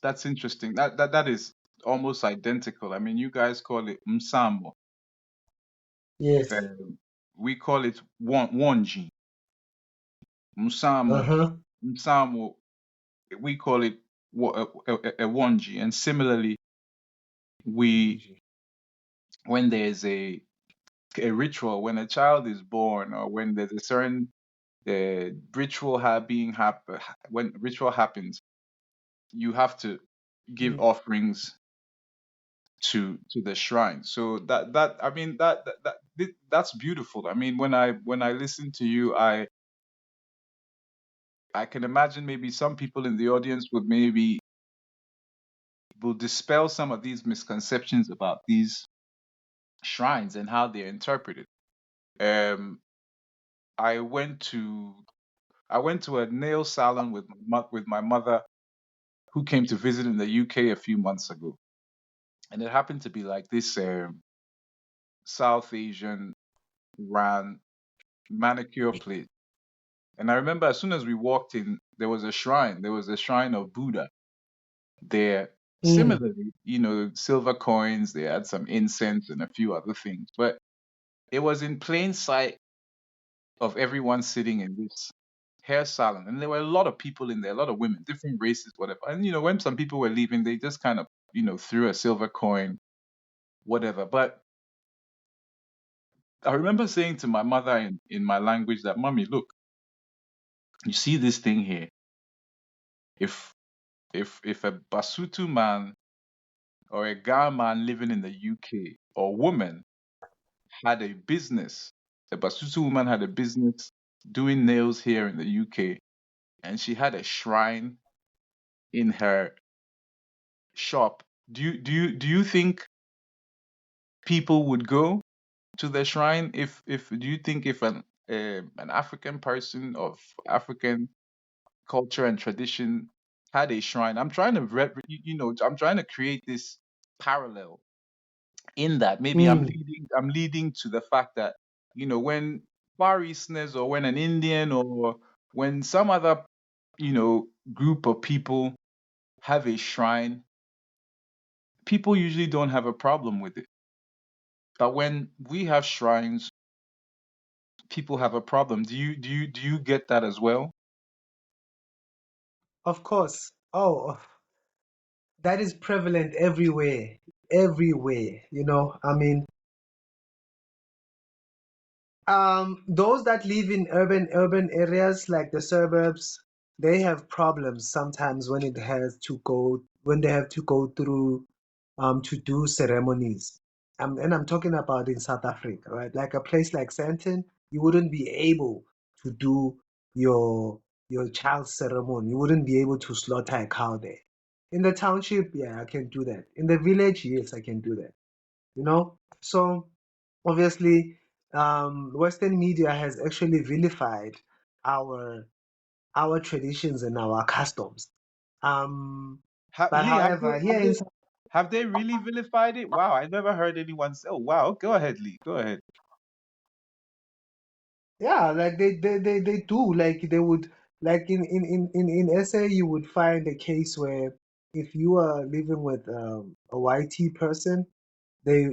that's interesting. That is almost identical. I mean, you guys call it msamo. Yes. Um, we call it wonji. Msamo, Uh-huh. msamo. We call it a wonji, and similarly, we when there's a ritual when a child is born or when there's a certain ritual when ritual happens, you have to give Mm. offerings to the shrine. So that I mean that's beautiful. I mean, when I listen to you, I can imagine maybe some people in the audience would maybe will dispel some of these misconceptions about these shrines and how they're interpreted. Um, I went to I went to a nail salon with with my mother who came to visit in the UK a few months ago, and it happened to be like this South Asian ran manicure place. And I remember as soon as we walked in, there was a shrine. There was a shrine of Buddha there. Mm. Similarly, silver coins. They had some incense and a few other things, but it was in plain sight of everyone sitting in this hair salon, and there were a lot of people in there, a lot of women, different races, whatever. And when some people were leaving, they just kind of threw a silver coin, whatever. But I remember saying to my mother in my language that, "Mommy, look, you see this thing here? If if a Basotho man or a Ga man living in the UK or woman had a business, a Basotho woman had a business doing nails here in the UK, and she had a shrine in her shop, do you think people would go to the shrine? If Do you think if an African person of African culture and tradition had a shrine? I'm trying to I'm trying to create this parallel in that maybe I'm Mm. leading to the fact that when Far Easterners or when an Indian or when some other group of people have a shrine, people usually don't have a problem with it. But when we have shrines, people have a problem. Do you get that as well? Of course. Oh, that is prevalent everywhere. Everywhere. I mean, those that live in urban areas like the suburbs, they have problems sometimes when they have to go through to do ceremonies. And I'm talking about in South Africa, right? Like a place like Sandton, you wouldn't be able to do your child's ceremony. You wouldn't be able to slaughter a cow there. In the township, yeah, I can do that. In the village, yes, I can do that. So obviously, Western media has actually vilified our traditions and our customs. Um, but Lee, have they however, here have in they have they really vilified it? Wow, I never heard anyone say. Oh, wow. Go ahead, Lee. Go ahead. yeah, like they do, like they would, like in SA, you would find a case where if you are living with a YT person, they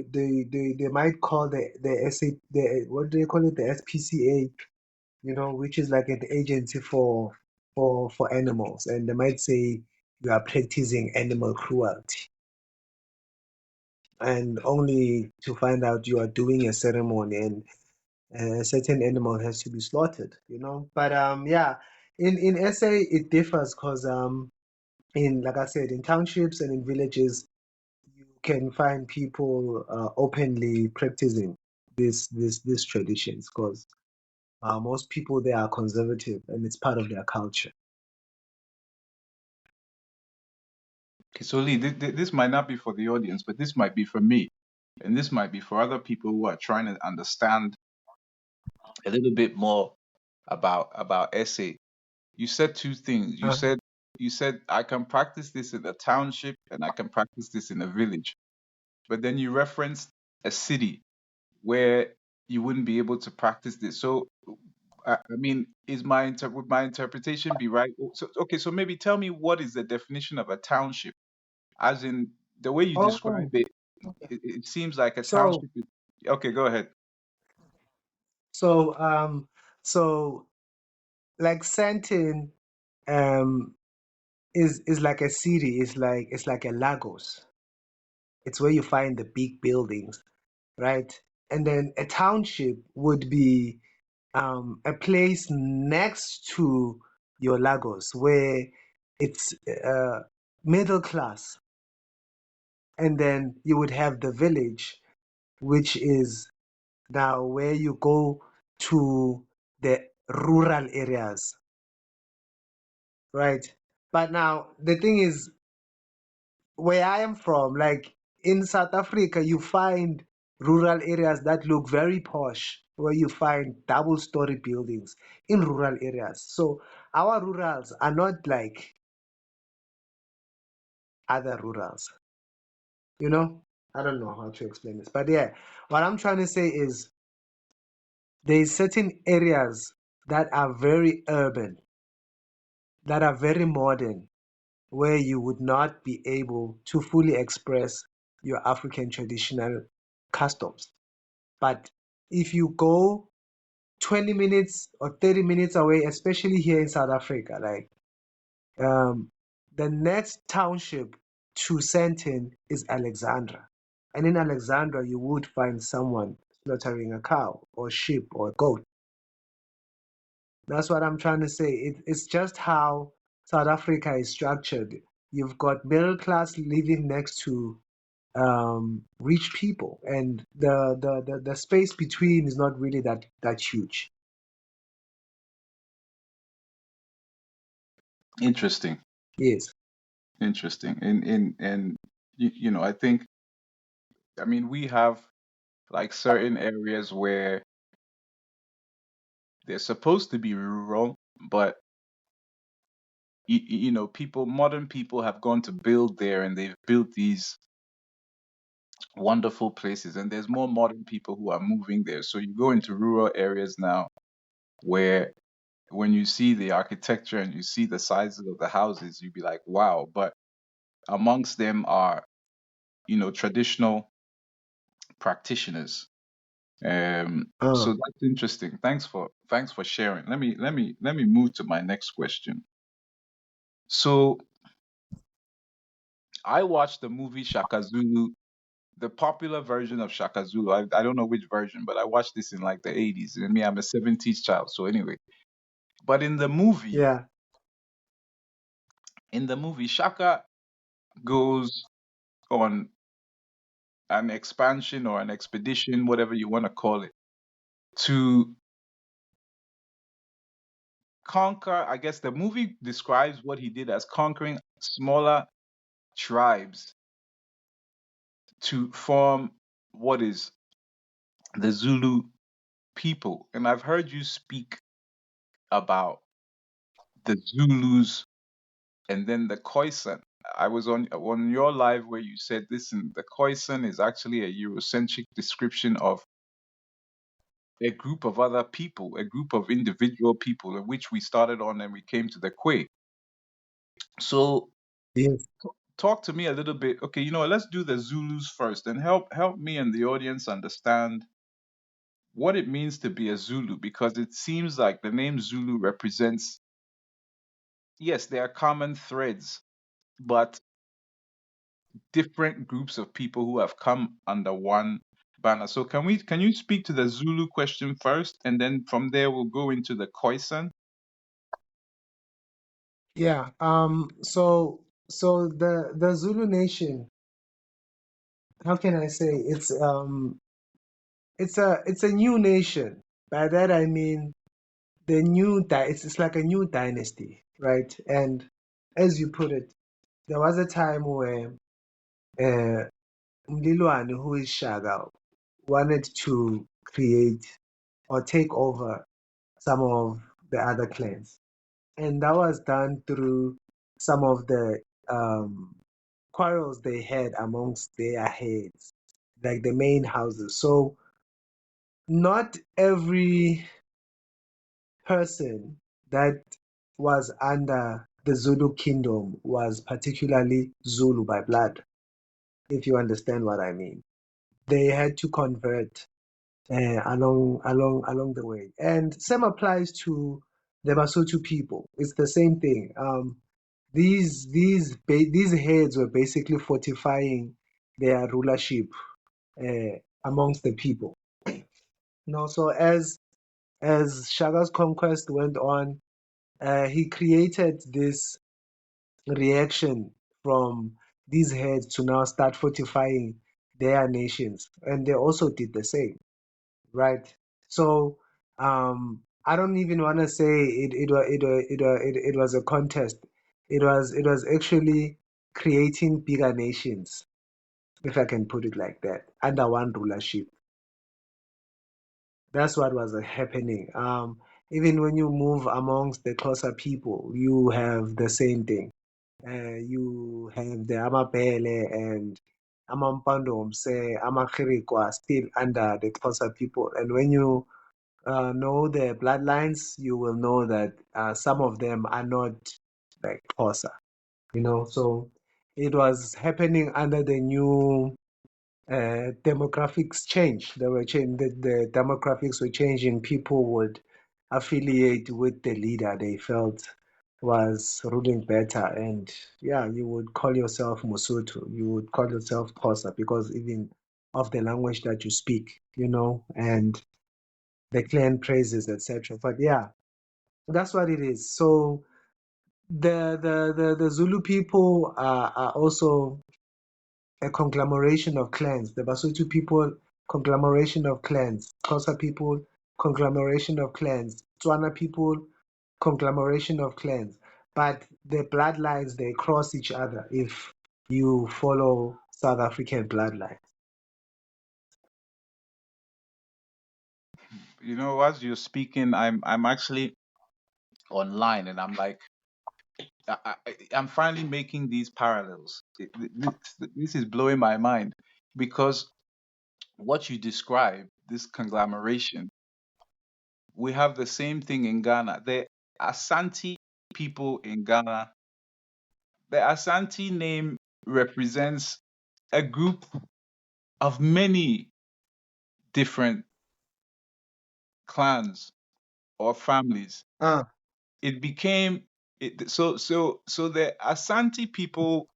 might call the SA the what do they call it, the SPCA, which is like an agency for animals, and they might say you are practicing animal cruelty, and only to find out you are doing a ceremony and a certain animal has to be slaughtered. But yeah, in SA it differs because in like I said, in townships and in villages, you can find people openly practicing these traditions because most people there are conservative and it's part of their culture. Okay, so Lee, this might not be for the audience, but this might be for me, and this might be for other people who are trying to understand a little bit more about SA. You said two things. You Uh, said I can practice this in a township and I can practice this in a village. But then you referenced a city where you wouldn't be able to practice this. So I mean, would my interpretation be right? So okay, so maybe tell me what is the definition of a township? As in the way you describe oh, it, okay. it seems like a So township is okay, go ahead. so um so like Santin um is like a city. It's like a Lagos. It's where you find the big buildings, right? And then a township would be a place next to your Lagos where it's middle class. And then you would have the village, which is now where you go to the rural areas, right? But now the thing is, where I am from, like in South Africa, you find rural areas that look very posh, where you find double-story buildings in rural areas. So our rurals are not like other rurals, you know? I don't know how to explain this, but yeah, what I'm trying to say is there's certain areas that are very urban, that are very modern, where you would not be able to fully express your African traditional customs. But if you go 20 minutes or 30 minutes away, especially here in South Africa, like um, the next township to Sandton is Alexandra. And in Alexandra, you would find someone slaughtering a cow or sheep or goat. That's what I'm trying to say. It's just how South Africa is structured. You've got middle class living next to rich people, and the space between is not really that huge. Interesting. Yes. Interesting. And I think I mean we have like certain areas where they're supposed to be rural, but modern people have gone to build there and they've built these wonderful places, and there's more modern people who are moving there. So you go into rural areas now where when you see the architecture and you see the sizes of the houses, you'd be like, wow. But amongst them are, traditional practitioners. So Uh, that's interesting. Thanks for sharing. Let me move to my next question. So I watched the movie Shaka Zulu, the popular version of Shaka Zulu. I don't know which version, but I watched this in like the 80s. And me, I'm a 70s child. So anyway, but yeah. in the movie, Shaka goes on an expansion or an expedition, whatever you want to call it, to conquer. I guess the movie describes what he did as conquering smaller tribes to form what is the Zulu people. And I've heard you speak about the Zulus and then the Khoisan. I was on your live where you said, listen, the Khoisan is actually a Eurocentric description of a group of other people, a group of individual people, in which we started on and we came to the Kwe. So Yes. talk to me a little bit. Okay, you know what, let's do the Zulus first and help me and the audience understand what it means to be a Zulu, because it seems like the name Zulu represents, yes, there are common threads, but different groups of people who have come under one banner. So can you speak to the Zulu question first, and then from there we'll go into the Khoisan? Yeah. So the Zulu nation, how can I say, it's a new nation. By that I mean it's like a new dynasty, right? And as you put it, there was a time where uh, Mlilwane, who is Shaka, wanted to create or take over some of the other clans. And that was done through some of the um, quarrels they had amongst their heads, like the main houses. So not every person that was under the Zulu kingdom was particularly Zulu by blood, if you understand what I mean. They had to convert along the way. And same applies to the Basotho people. It's the same thing. These heads were basically fortifying their rulership amongst the people. Now, so as Shaga's conquest went on, he created this reaction from these heads to now start fortifying their nations, and they also did the same, right? So I don't even want to say it was a contest. It was actually creating bigger nations, if I can put it like that, under one rulership. That's what was happening. Even when you move amongst the closer people, you have the same thing. You have the Amabele and Amampandom, say Amakirikwa, still under the closer people. And when you know the bloodlines, you will know that some of them are not like closer, So it was happening under the new demographics change. They were change. The demographics were changing. People would affiliate with the leader they felt was ruling better, and yeah, you would call yourself Mosotho. You would call yourself Xhosa because even of the language that you speak, and the clan praises, etc. But yeah, that's what it is. So the Zulu people are also a conglomeration of clans. The Basotho people, conglomeration of clans. Xhosa people, conglomeration of clans. Tswana people, conglomeration of clans. But the bloodlines, they cross each other if you follow South African bloodlines. You know, as you're speaking, I'm actually online, and I'm like, I'm finally making these parallels. This is blowing my mind, because what you describe, this conglomeration, we have the same thing in Ghana. The Asante people in Ghana, the Asante name represents a group of many different clans or families. Ah, It became so the Asante people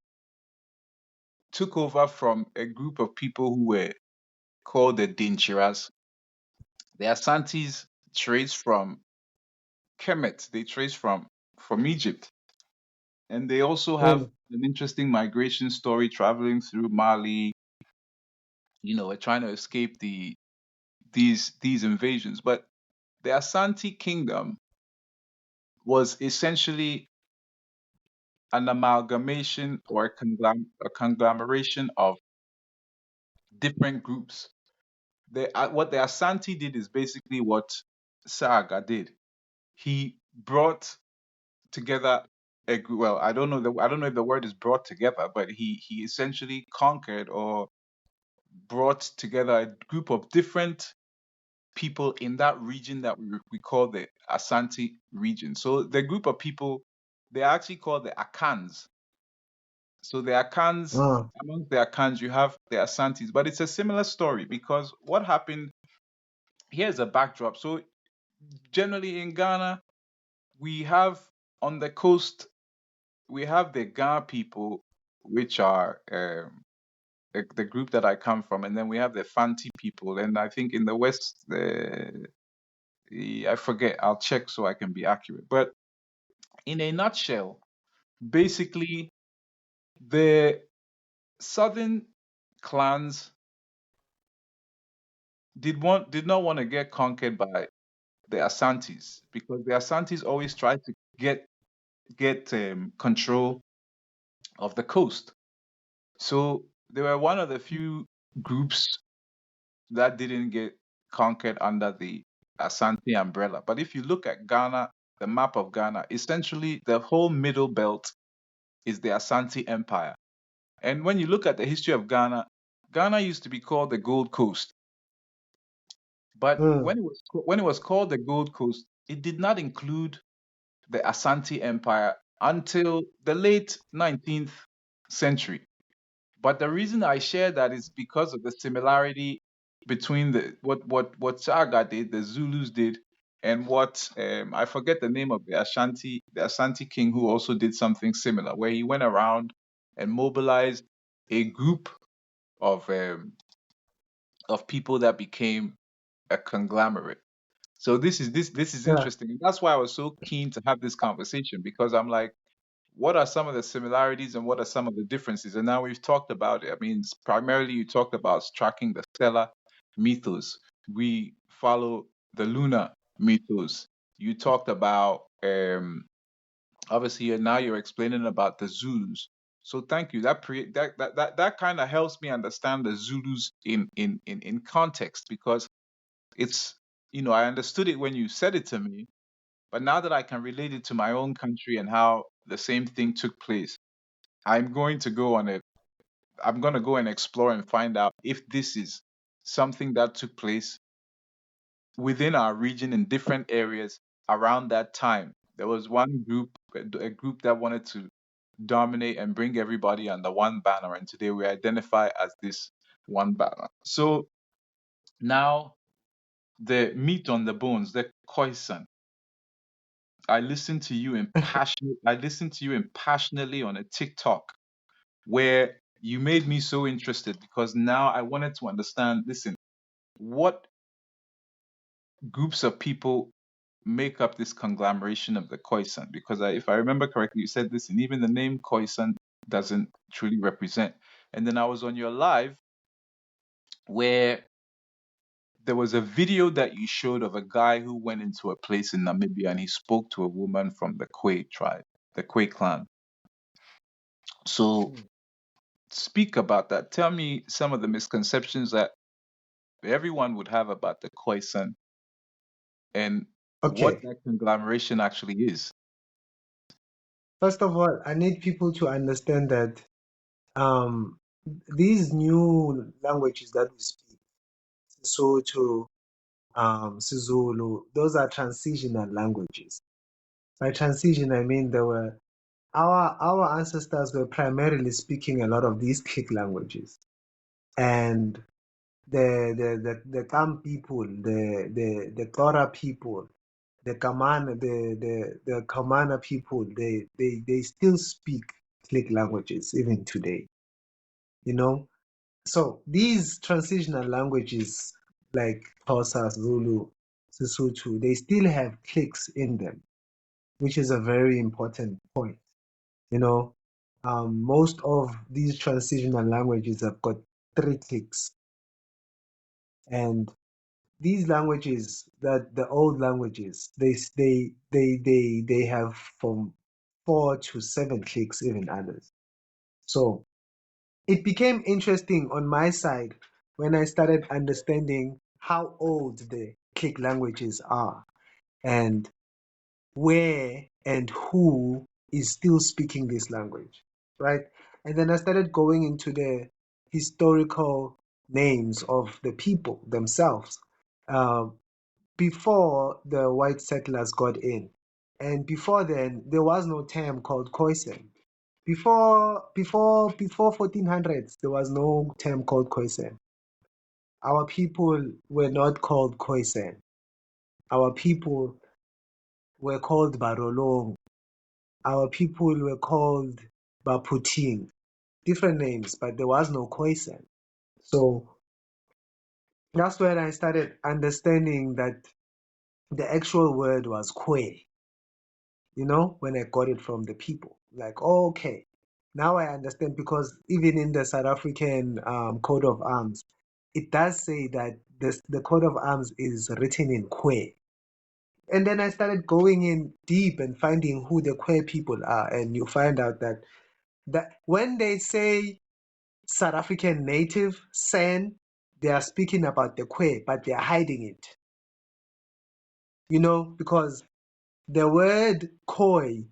took over from a group of people who were called the Dinchiras. The Asantes trace from Kemet, they trace from Egypt. And they also have mm, an interesting migration story traveling through Mali. You know, we're trying to escape these invasions. But the Asante kingdom was essentially an amalgamation or a conglomeration of different groups. What the Asante did is basically what Saga did. He brought together a group. Well, I don't know if the word is brought together, but he essentially conquered or brought together a group of different people in that region that we call the Asante region. So the group of people, they are actually called the Akans. So the Akans, Ah, amongst the Akans, you have the Asantes, but it's a similar story because what happened, here's a backdrop. So generally in Ghana, we have on the coast, we have the Ga people, which are the group that I come from, and then we have the Fanti people, and I think in the west, I forget. I'll check so I can be accurate. But in a nutshell, basically, the southern clans did not want to get conquered by the Asantes because the Asantes always tried to get control of the coast. So they were one of the few groups that didn't get conquered under the Asante umbrella. But if you look at Ghana, the map of Ghana, essentially the whole middle belt is the Asante Empire. And when you look at the history of Ghana, Ghana used to be called the Gold Coast. But mm, when it was called the Gold Coast, it did not include the Asante Empire until the late 19th century. But the reason I share that is because of the similarity between the what Saga did, the Zulus did, and what I forget the name of the Ashanti king who also did something similar, where he went around and mobilized a group of people that became a conglomerate. So this is yeah, interesting, and that's why I was so keen to have this conversation because I'm like, what are some of the similarities and what are some of the differences? And now we've talked about it. I mean, primarily you talked about tracking the stellar mythos. We follow the lunar mythos. You talked about obviously now you're explaining about the Zulus. So thank you. That kind of helps me understand the Zulus in context because it's I understood it when you said it to me, but now that I can relate it to my own country and how the same thing took place, I'm going to go on it. I'm going to go and explore and find out if this is something that took place within our region in different areas around that time. There was one group, a group that wanted to dominate and bring everybody under one banner, and today we identify as this one banner. So now the meat on the bones, the Khoisan. I listened to you impassionately on a TikTok where you made me so interested because now I wanted to understand, listen, what groups of people make up this conglomeration of the Khoisan? Because if I remember correctly, you said, listen, even the name Khoisan doesn't truly represent. And then I was on your live where there was a video that you showed of a guy who went into a place in Namibia and he spoke to a woman from the Kwe tribe, the Kwe clan. So mm. speak about that. Tell me some of the misconceptions that everyone would have about the Khoisan and what Okay. that conglomeration actually is. First of all, I need people to understand that um, these new languages that we speak, Sotho, Sizulu, those are transitional languages. By transition, I mean there were our ancestors were primarily speaking a lot of these click languages, and the Kam people, the Tora people, the Kamana people, they still speak click languages even today. You know, so these transitional languages like Xhosa, Zulu, Sesotho, they still have clicks in them, which is a very important point. You know, most of these transitional languages have got three clicks, and these languages, that the old languages, they have from 4 to 7 clicks, even others. So it became interesting on my side when I started understanding how old the click languages are and where and who is still speaking this language, right? And then I started going into the historical names of the people themselves. before the white settlers got in. And before then, there was no term called Khoisan. Before 1400s, there was no term called Khoisan. Our people were not called Khoisan. Our people were called Barolong. Our people were called Baputing. Different names, but there was no Khoisan. So that's when I started understanding that the actual word was Khwe, when I got it from the people. Like, oh, okay, now I understand, because even in the South African coat of arms, it does say that the coat of arms is written in Khwe. And then I started going in deep and finding who the Khwe people are. And you find out that when they say South African native, San, they are speaking about the Khwe, but they are hiding it. Because the word Khoi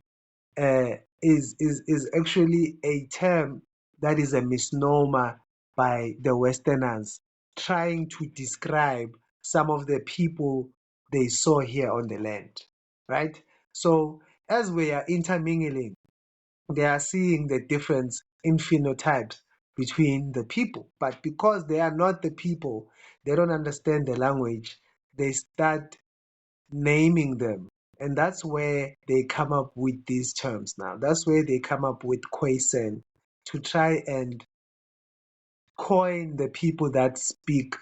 is actually a term that is a misnomer by the Westerners trying to describe some of the people they saw here on the land, right? So as we are intermingling, they are seeing the difference in phenotypes between the people. But because they are not the people, they don't understand the language, they start naming them. And that's where they come up with these terms now. That's where they come up with Khoisan to try and coin the people that speak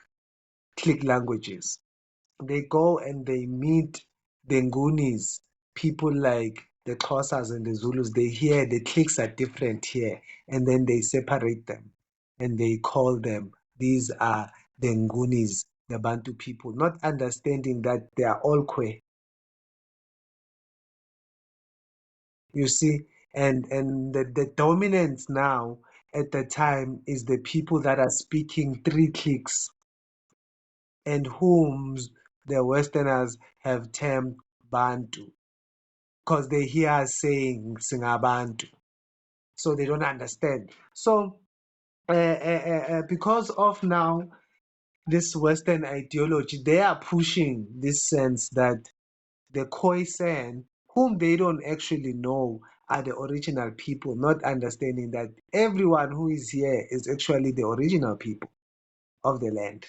click languages. They go and they meet the Ngunis, people like the Xhosas and the Zulus. They hear the clicks are different here, and then they separate them and they call them, these are the Ngunis, the Bantu people, not understanding that they are all Kwe. You see, and the dominance now at the time is the people that are speaking three clicks, and whom the Westerners have termed Bantu, because they hear us saying Singabantu, so they don't understand. So because of now this Western ideology, they are pushing this sense that the Khoisan, whom they don't actually know, are the original people, not understanding that everyone who is here is actually the original people of the land.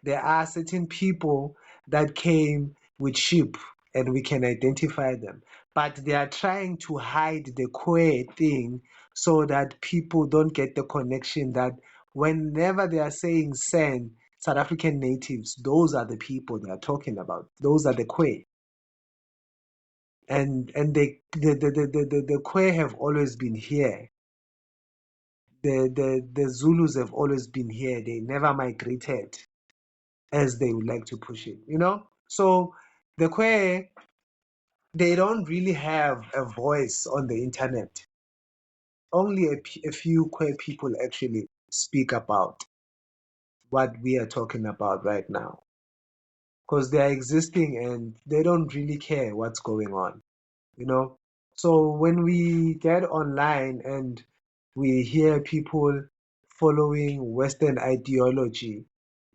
There are certain people that came with sheep and we can identify them, but they are trying to hide the Khwe thing so that people don't get the connection that whenever they are saying San, South African natives, those are the people they are talking about. Those are the Khwe. And the Khwe have always been here. The Zulus have always been here. They never migrated as they would like to push it. So the Khwe, they don't really have a voice on the internet. Only a few Khwe people actually speak about what we are talking about right now, because they are existing and they don't really care what's going on. So when we get online and we hear people following Western ideology,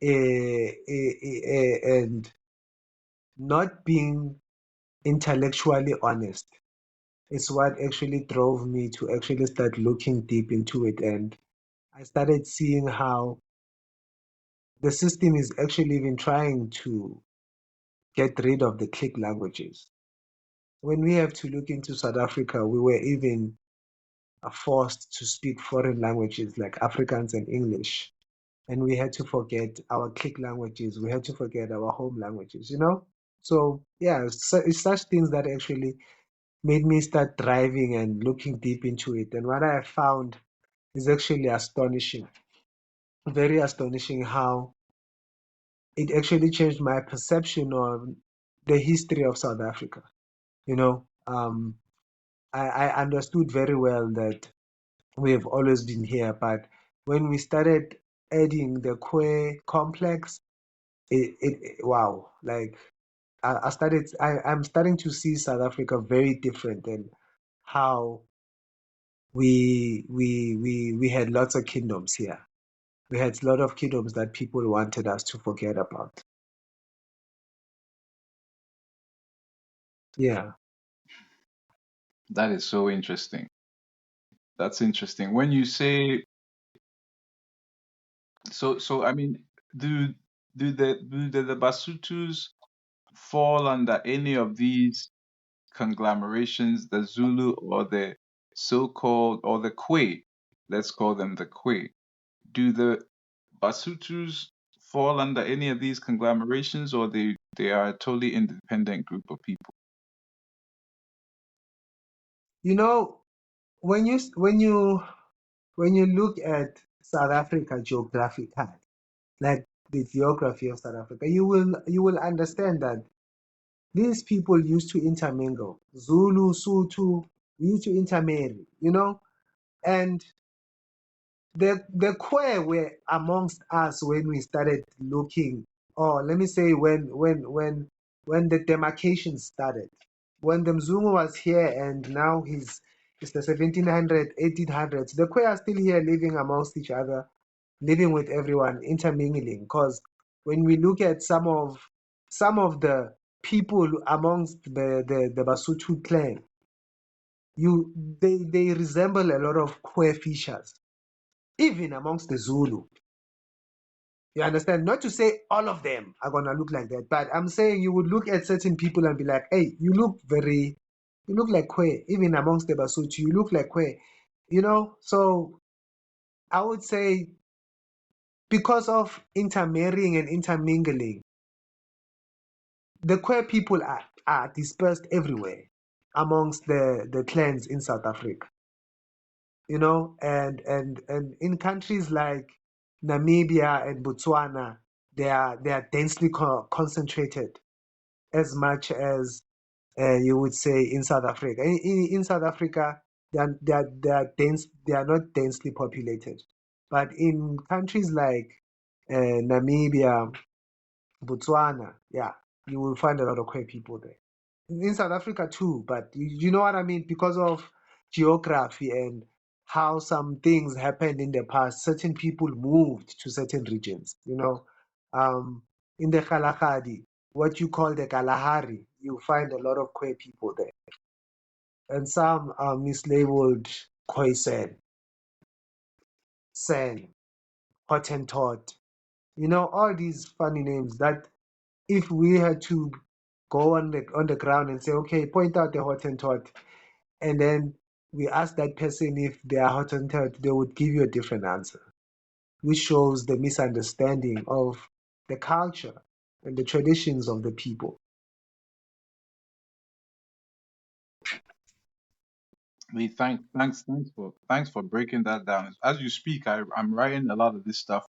and not being intellectually honest, it's what actually drove me to actually start looking deep into it. And I started seeing how the system is actually even trying to get rid of the click languages. When we have to look into South Africa, we were even are forced to speak foreign languages like Afrikaans and English. And we had to forget our click languages. We had to forget our home languages. So, yeah, it's such things that actually made me start driving and looking deep into it. And what I found is actually astonishing, very astonishing how it actually changed my perception of the history of South Africa. You know, um, I understood very well that we've always been here, but when we started adding the queer complex, wow, like I'm starting to see South Africa very different than how we had lots of kingdoms here. we had a lot of kingdoms that people wanted us to forget about. Yeah. That is so interesting. That's interesting. When you say so, I mean, do the Basutus fall under any of these conglomerations, the Zulu or the so-called or the Kwe? Let's call them the Kwe. Do the Basutus fall under any of these conglomerations, or they are a totally independent group of people? You know, when you look at South Africa geographically, like the geography of South Africa, you will understand that these people used to intermingle. Zulu, Sotho, we used to intermarry, and the Kwe were amongst us when we started looking, or let me say when the demarcation started. When the Mzungu was here and now he's the 1700s, 1800s, the Kwe are still here living amongst each other, living with everyone, intermingling. Because when we look at some of the people amongst the Basotho clan, they resemble a lot of Kwe features, even amongst the Zulu. You understand? Not to say all of them are gonna look like that, but I'm saying you would look at certain people and be like, "Hey, you look like Kwe." Even amongst the Basotho, you look like Kwe. So I would say because of intermarrying and intermingling, the Kwe people are dispersed everywhere amongst the clans in South Africa. And in countries like Namibia and Botswana, they are densely concentrated as much as you would say in South Africa. In South Africa, they are not densely populated, but in countries like Namibia, Botswana, yeah, you will find a lot of queer people there. In South Africa too, but you know what I mean? Because of geography and how some things happened in the past, certain people moved to certain regions. In the Kalahari, what you call the Kalahari, you find a lot of queer people there. And some are mislabeled Khoisan, San, Hottentot. All these funny names that if we had to go on the ground and say, okay, point out the Hottentot, and then we ask that person if they are Hottentot, they would give you a different answer, which shows the misunderstanding of the culture and the traditions of the people. We thanks for breaking that down. As you speak, I'm writing a lot of this stuff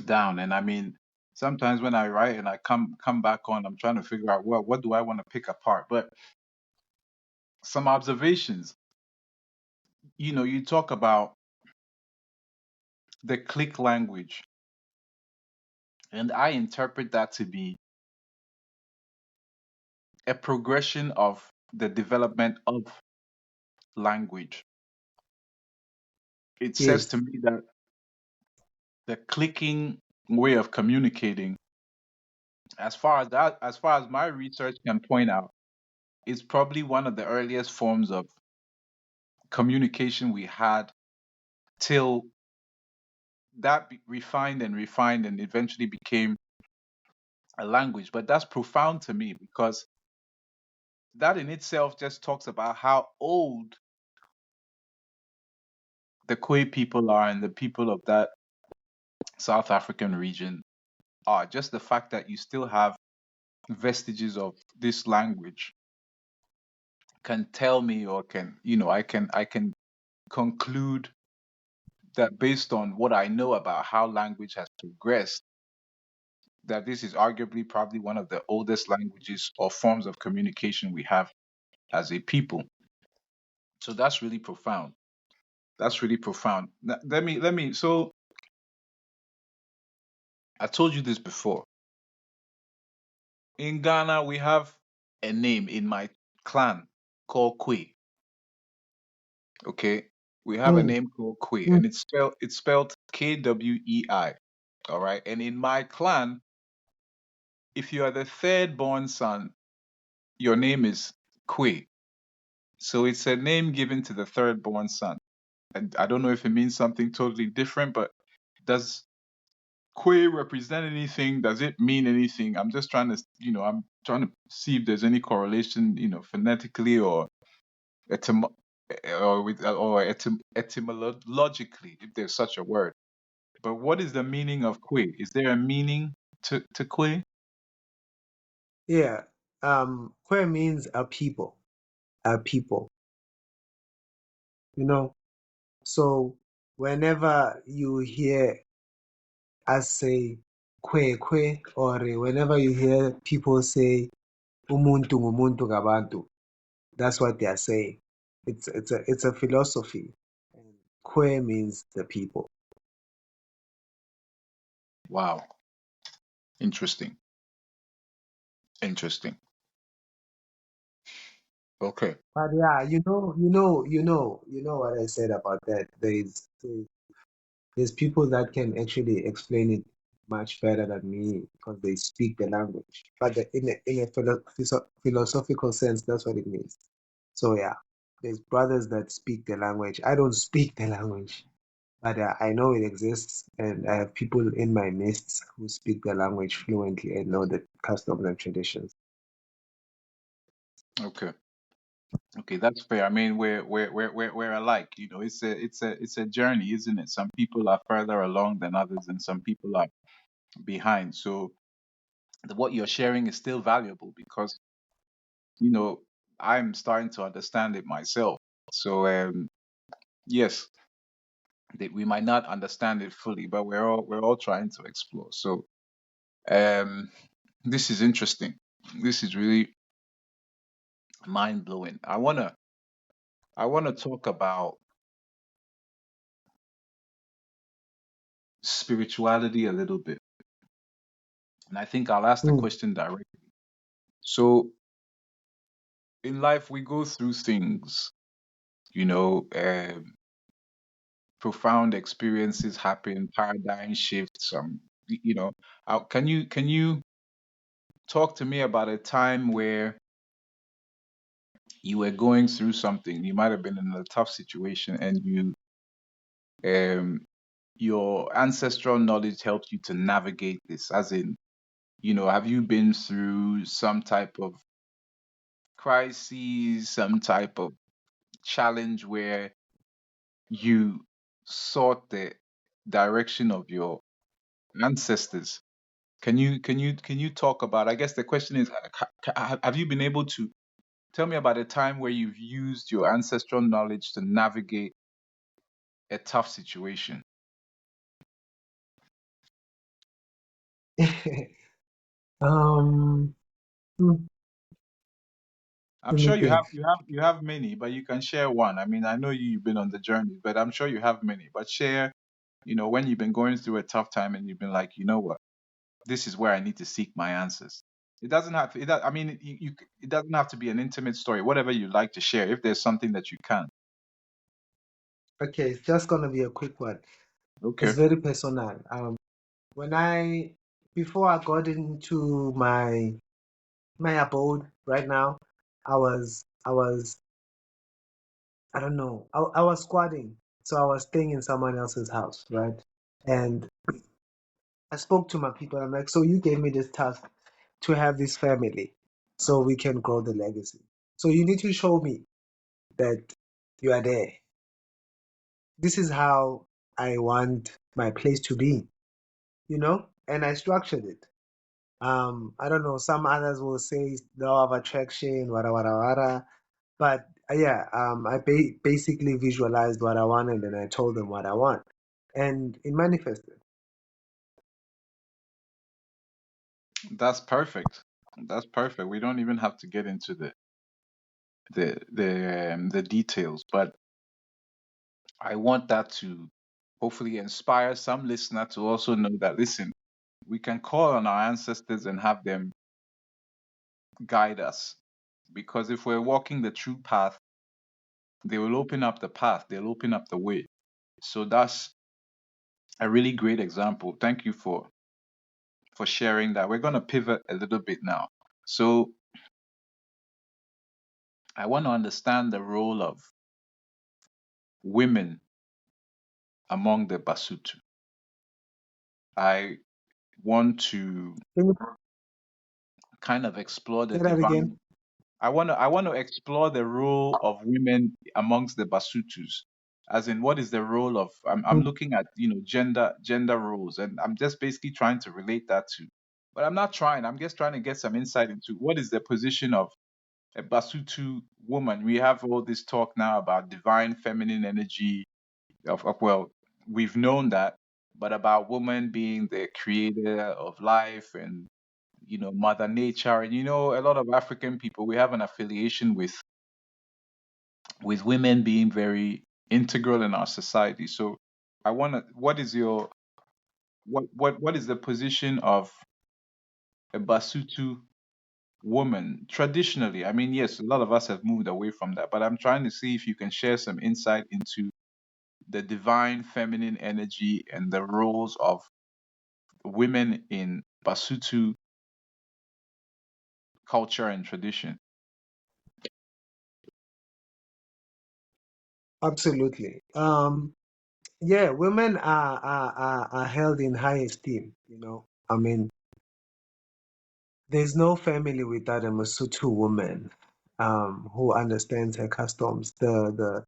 down, and I mean, sometimes when I write and I come back on, I'm trying to figure out what do I want to pick apart. But some observations, you talk about the click language, and I interpret that to be a progression of the development of language. It says to Yes, me that the clicking way of communicating, as far as my research can point out, is probably one of the earliest forms of communication we had till that refined and refined and eventually became a language. But that's profound to me because that in itself just talks about how old the Khoi people are and the people of that South African region are. Just the fact that you still have vestiges of this language can tell me, or I can conclude that based on what I know about how language has progressed, that this is arguably probably one of the oldest languages or forms of communication we have as a people. So that's really profound. That's really profound. Let me. So I told you this before. In Ghana, we have a name in my clan called Kwe. Okay. We have a Mm, name called Kwe, mm. and it's spelled Kwei. All right. And in my clan, if you are the third born son, your name is Kwe. So it's a name given to the third born son. And I don't know if it means something totally different, but does Kwe represent anything? Does it mean anything? I'm just trying to, I'm trying to see if there's any correlation, phonetically or etym etymologically, if there's such a word. But what is the meaning of Kwe? Is there a meaning to Kwe? Yeah. Queer means a people, a people, you know. So whenever you hear us say kwe, or whenever you hear people say umuntu ngumuntu ngabantu, that's what they are saying. It's a philosophy. And kwe means the people. Wow, interesting, interesting. Okay, But yeah, you know what I said about that. There's people that can actually explain it much better than me because they speak the language. But in a philosophical sense, that's what it means. So yeah, there's brothers that speak the language. I don't speak the language, but I know it exists, and I have people in my midst who speak the language fluently and know the customs and traditions. okay, okay. That's fair. I mean, we're alike. It's a journey, isn't it? Some people are further along than others, and some people are behind. So what you're sharing is still valuable because you know I'm starting to understand it myself. So yes, we might not understand it fully, but we're all trying to explore. So um, this is interesting. This is really mind blowing. I wanna talk about spirituality a little bit, and I think I'll ask the Mm, question directly. So in life, we go through things, you know, profound experiences happen, paradigm shifts. Can you talk to me about a time where you were going through something? You might have been in a tough situation, and um, your ancestral knowledge helped you to navigate this. As in, have you been through some type of crisis, some type of challenge where you sought the direction of your ancestors? Can you talk about? I guess the question is, have you been able to tell me about a time where you've used your ancestral knowledge to navigate a tough situation? mm. um, hmm, I'm let me sure you have think. you have many, but you can share one. I mean, I know you've been on the journey, but I'm sure you have many. But share, when you've been going through a tough time and you've been like, you know what, this is where I need to seek my answers. It doesn't have to. I mean, it doesn't have to be an intimate story. Whatever you like to share, if there's something that you can. Okay, it's just gonna be a quick one. It's Okay. very personal. When I before I got into my abode right now, I don't know, I was squatting, so I was staying in someone else's house, right? And I spoke to my people. I'm like, so you gave me this task to have this family, so we can grow the legacy. So you need to show me that you are there. This is how I want my place to be, And I structured it. I don't know, some others will say law of attraction, wada wada wada. But yeah, I basically visualized what I wanted and I told them what I want. And it manifested. That's perfect. That's perfect. We don't even have to get into the details, but I want that to hopefully inspire some listener to also know that, listen, we can call on our ancestors and have them guide us. Because if we're walking the true path, they will open up the path, they'll open up the way. So that's a really great example. Thank you for sharing that. We're going to pivot a little bit now. So I want to understand the role of women among the Basotho. I want to Can you kind of explore the say that again? divine. I want to explore the role of women amongst the Basutus. As in, what is the role of? I'm Mm. looking at gender roles, and I'm just basically trying to relate that to. But I'm not trying. I'm just trying to get some insight into what is the position of a Basutu woman. We have all this talk now about divine feminine energy. Well, we've known that, but about woman being the creator of life and Mother Nature. And a lot of African people, we have an affiliation with women being very integral in our society. So I want to, what is your, what is the position of a Basutu woman traditionally? I mean, yes, a lot of us have moved away from that, but I'm trying to see if you can share some insight into the divine feminine energy and the roles of women in Basutu culture and tradition. Absolutely. Yeah, women are held in high esteem, you know. I mean, there's no family without a Masutu woman who understands her customs. The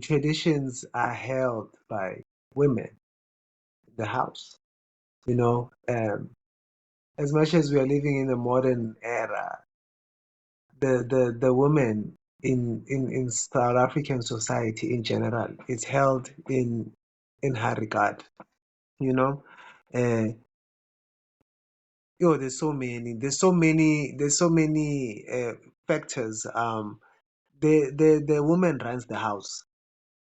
traditions are held by women in the house, you know. As much as we are living in a modern era, the woman in South African society in general is held in high regard, you know. Uh, there's so many factors. The woman runs the house.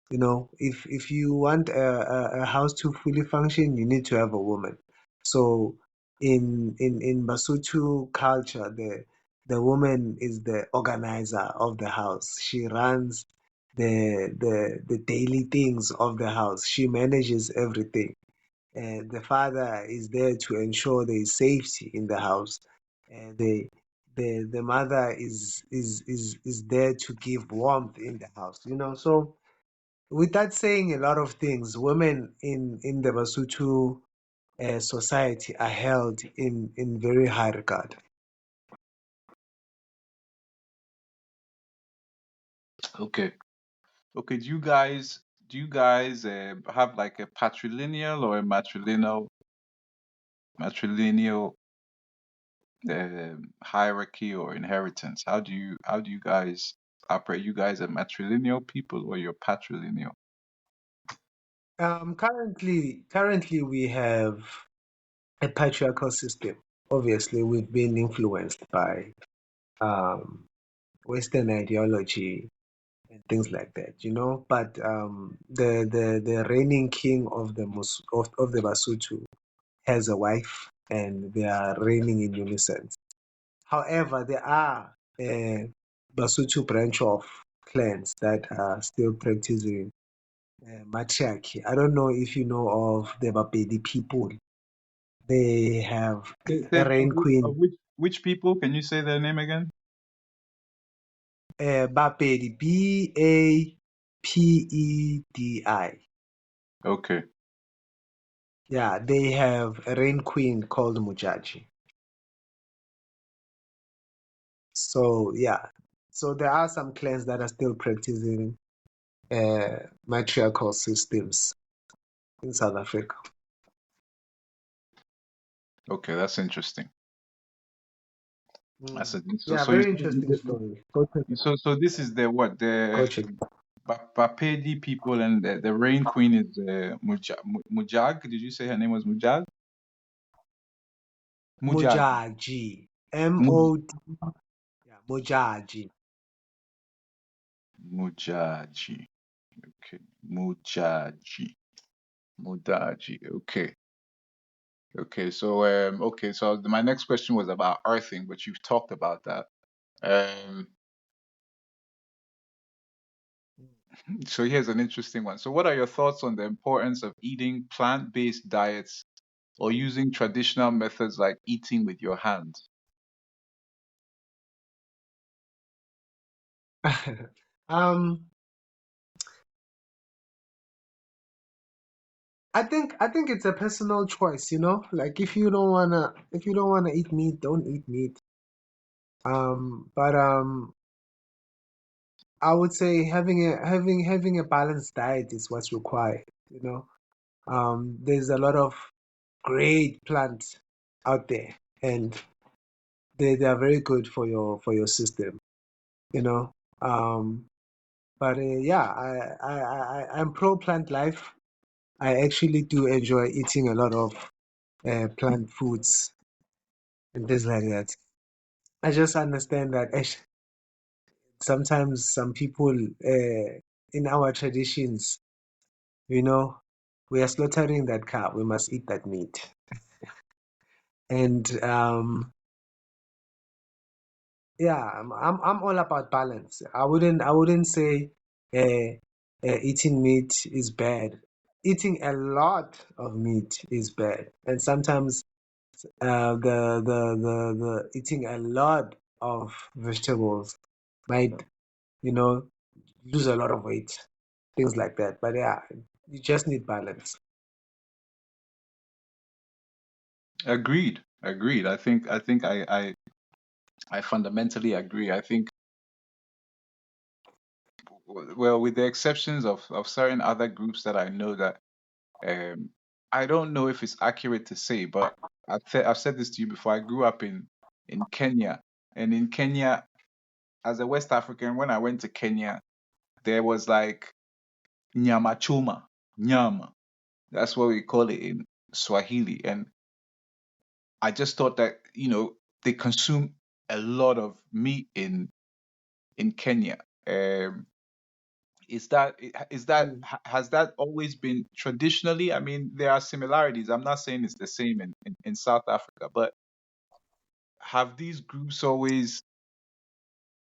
You know, if you want a house to fully function, you need to have a woman. So in Basotho culture, the woman is the organizer of the house. She runs the daily things of the house. She manages everything. The father is there to ensure there is safety in the house. The mother is there to give warmth in the house. You know, so with that saying a lot of things, women in the Basotho society are held in very high regard. Okay. Okay, do you guys have like a patrilineal or a matrilineal hierarchy or inheritance? How do you guys operate? You guys are matrilineal people or you're patrilineal? Currently we have a patriarchal system. Obviously, we've been influenced by um, Western ideology and things like that, you know. But the reigning king of of the Basotho has a wife, and they are reigning in unison. However, there are a Basotho branch of clans that are still practicing matriarchy. I don't know if you know of the Bapedi people. They have a reign Of queen, which people? Can you say their name again? Bapedi, Bapedi. Okay. Yeah, they have a reign queen called Mujaji. So yeah, so there are some clans that are still practicing matriarchal systems in South Africa. Okay, that's interesting. Mm. So Yeah, so you very interesting story. Go check it out. so this is the what Go the check. Bapedi people, and the reign queen is Mujag. Did you say her name was Mujag? Mujag. Mujaji. Muj- MOD. Yeah, Mujaji. Mujaji. Okay. Mujaji. Mudaji. Okay. Okay. So my next question was about earthing, but you've talked about that. Um So here's an interesting one. So what are your thoughts on the importance of eating plant-based diets or using traditional methods like eating with your hands? Um, I think it's a personal choice, you know. Like if you don't wanna eat meat, don't eat meat. But I would say having a balanced diet is what's required, you know. There's a lot of great plants out there, and they are very good for your system, you know. Um, but yeah, I'm pro plant life. I actually do enjoy eating a lot of plant foods and things like that. I just understand that sometimes some people in our traditions, you know, we are slaughtering that cow. We must eat that meat, and yeah, I'm all about balance. I wouldn't say eating meat is bad. Eating a lot of meat is bad, and sometimes the eating a lot of vegetables might, you know, lose a lot of weight, things like that. But yeah, you just need balance. Agreed. Agreed. I fundamentally agree. I think, well, with the exceptions of certain other groups that I know that um I don't know if it's accurate to say, but I've said this to you before. I grew up in Kenya, and in Kenya, as a West African, when I went to Kenya, there was like nyama choma, nyama. That's what we call it in Swahili, and I just thought that they consume a lot of meat in Kenya. Um, Mm. has that always been traditionally? I mean, there are similarities. I'm not saying it's the same in South Africa, but have these groups always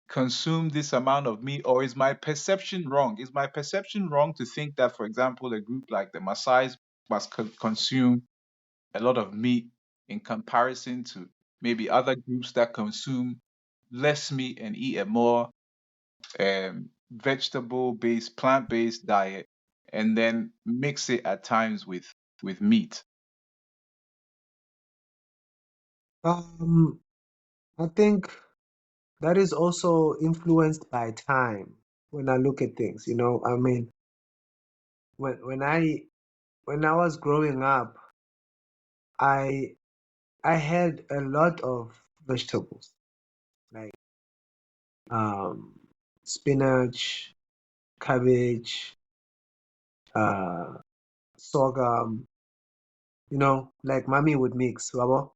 consumed this amount of meat, or is my perception wrong? Is my perception wrong to think that, for example, a group like the Maasais must consume a lot of meat in comparison to maybe other groups that consume less meat and eat a more vegetable based, plant based diet, and then mix it at times with meat. Um, I think that is also influenced by time when I look at things, you know. I mean, when I was growing up, I I had a lot of vegetables like um spinach, cabbage, uh sorghum, you know, like mommy would mix, wabo,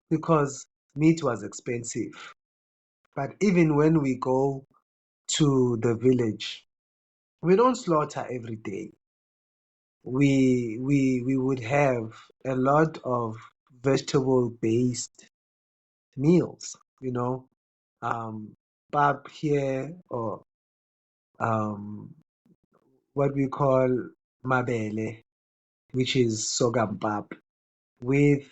because meat was expensive. But even when we go to the village, we don't slaughter every day. We would have a lot of vegetable based meals, you know, pap here, or um what we call mabele, which is sorghum pap, with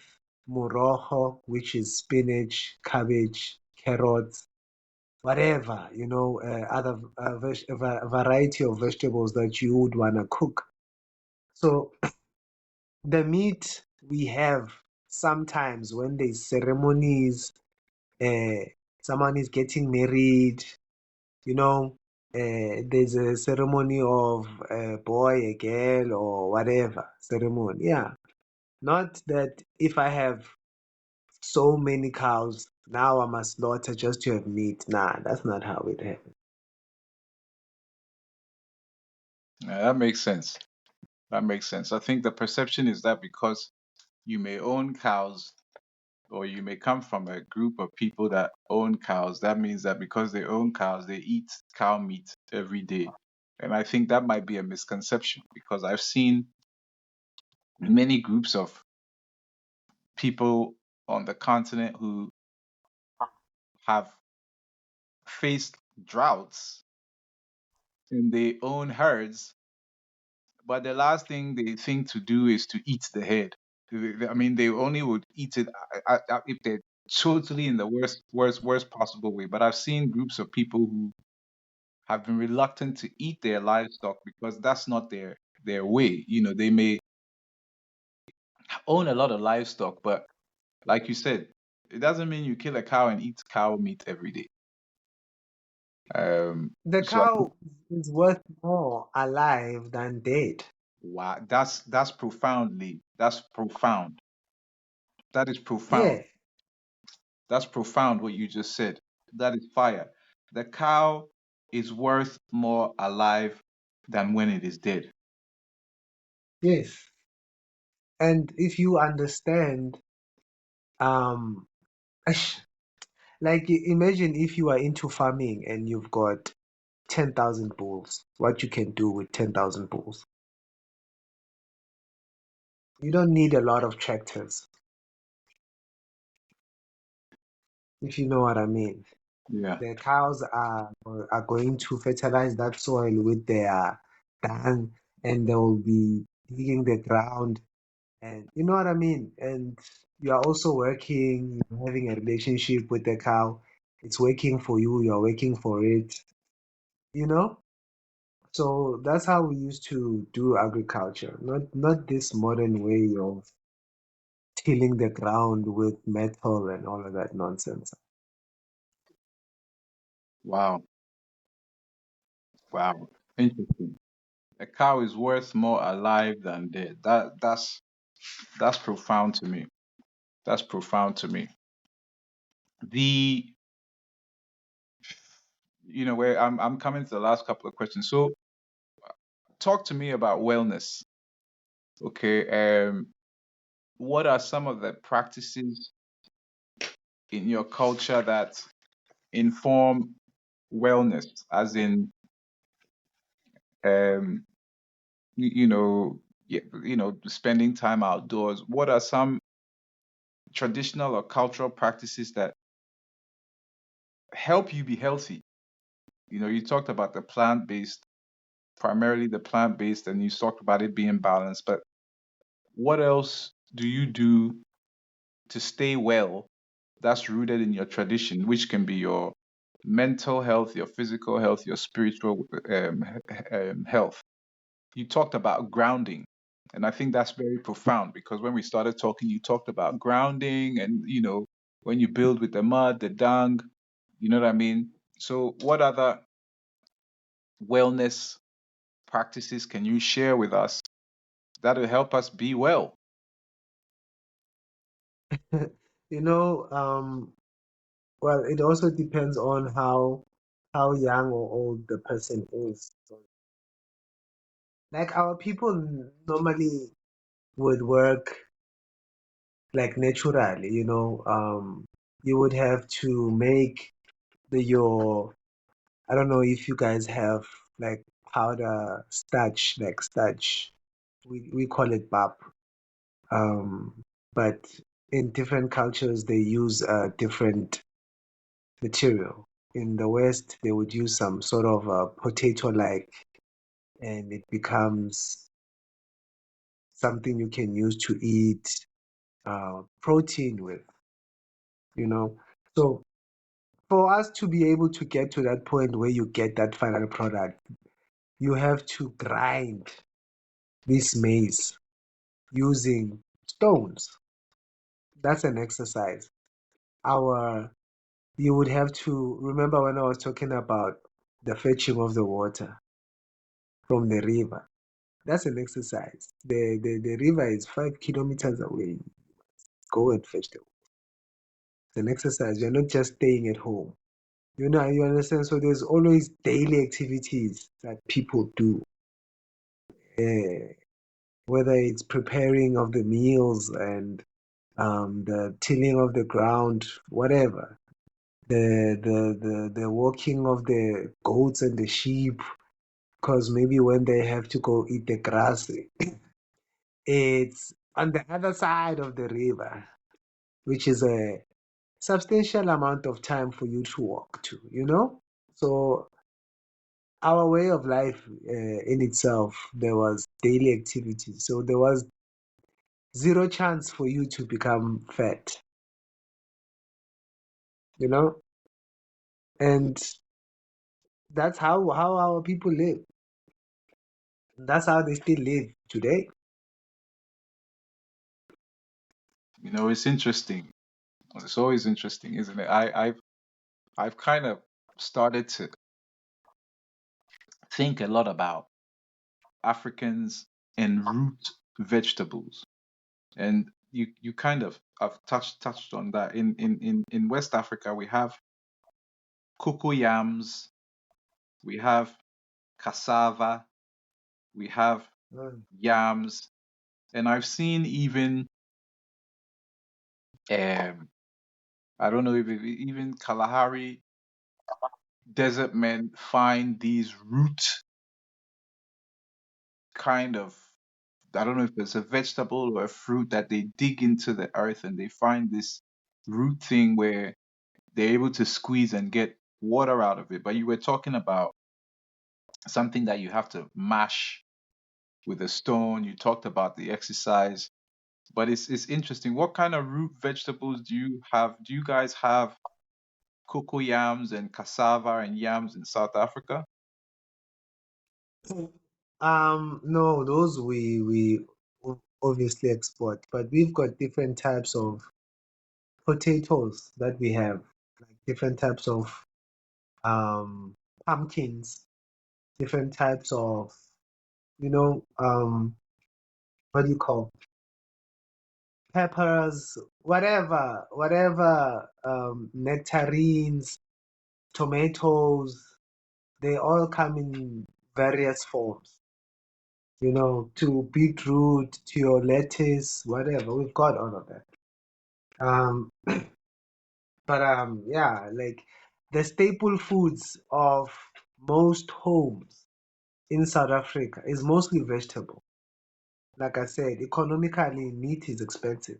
moroho, which is spinach, cabbage, carrots, whatever, you know, other variety of vegetables that you would want to cook. So the meat we have sometimes when there's ceremonies, uh, someone is getting married, you know, there's a ceremony of a boy, a girl, or whatever ceremony. Yeah. Not that if I have so many cows, now I must slaughter just to have meat. Nah, that's not how it happens. Yeah, that makes sense. That makes sense. I think the perception is that because you may own cows, or you may come from a group of people that own cows, that means that because they own cows, they eat cow meat every day. And I think that might be a misconception, because I've seen many groups of people on the continent who have faced droughts and they own herds, but the last thing they think to do is to eat the head. I mean, they only would eat it if they're totally in the worst possible way. But I've seen groups of people who have been reluctant to eat their livestock because that's not their way. You know, they may own a lot of livestock, but like you said, it doesn't mean you kill a cow and eat cow meat every day. The So I think, cow is worth more alive than dead. wow, that's profoundly that's profound. That is profound. Yeah, That's profound what you just said. That is fire. The cow is worth more alive than when it is dead. yes. And if you understand, um, like imagine if you are into farming and you've got 10,000 bulls, what you can do with 10,000 bulls. You don't need a lot of tractors, if you know what I mean. Yeah. The cows are going to fertilize that soil with their dung, and they will be digging the ground, and you know what I mean. And you are also working, you're having a relationship with the cow. It's working for you, you're working for it, you know. So that's how we used to do agriculture, not this modern way of tilling the ground with metal and all of that nonsense. Wow. Wow. Interesting. A cow is worth more alive than dead. That's profound to me. That's profound to me. The where I'm coming to the last couple of questions. So talk to me about wellness. Okay. What are some of the practices in your culture that inform wellness, as in um you know spending time outdoors? What are some traditional or cultural practices that help you be healthy? You talked about the plant-based, primarily the plant-based, and you talked about it being balanced, but what else do you do to stay well that's rooted in your tradition, which can be your mental health, your physical health, your spiritual health? You talked about grounding. And I think that's very profound because when we started talking, you talked about grounding and, when you build with the mud, the dung, you know what I mean? So, what other wellness practices can you share with us that will help us be well? You know, well, it also depends on how young or old the person is. So, like our people normally would work like naturally, you would have to make your, I don't know if you guys have like powder starch, like starch. We call it bap. Um, but in different cultures they use a different material. In the West, they would use some sort of a potato-like, and it becomes something you can use to eat protein with, you know. So for us to be able to get to that point where you get that final product, you have to grind this maize using stones. That's an exercise. Our You would have to remember when I was talking about the fetching of the water from the river. That's an exercise. The river is 5 kilometers away. Go and fetch the water. It's an exercise. You're not just staying at home. You understand? So there's always daily activities that people do. Whether it's preparing of the meals and the tilling of the ground, whatever. The walking of the goats and the sheep, because maybe when they have to go eat the grass, it's on the other side of the river, which is a substantial amount of time for you to walk to. So our way of life in itself, there was daily activity. So there was zero chance for you to become fat, you know? And that's how our people live. That's how they still live today. You know, it's interesting. It's always interesting, isn't it? I've kind of started to think a lot about Africans and root vegetables. And you kind of have touched on that. In West Africa, we have cocoa yams, we have cassava, we have Mm. yams, and I've seen even um I don't know if even Kalahari desert men find these root kind of, I don't know if it's a vegetable or a fruit that they dig into the earth and they find this root thing where they're able to squeeze and get water out of it. But you were talking about something that you have to mash with a stone. You talked about the exercise, but it's interesting. What kind of root vegetables do you have? Do you guys have cocoa yams and cassava and yams in South Africa? No, those we obviously export, but we've got different types of potatoes that we have, like different types of um pumpkins, different types of, what do you call peppers, whatever, nectarines, tomatoes, they all come in various forms, to beetroot, to your lettuce, whatever. We've got all of that. Um, but yeah, like the staple foods of most homes in South Africa is mostly vegetable. Like I said, economically, meat is expensive.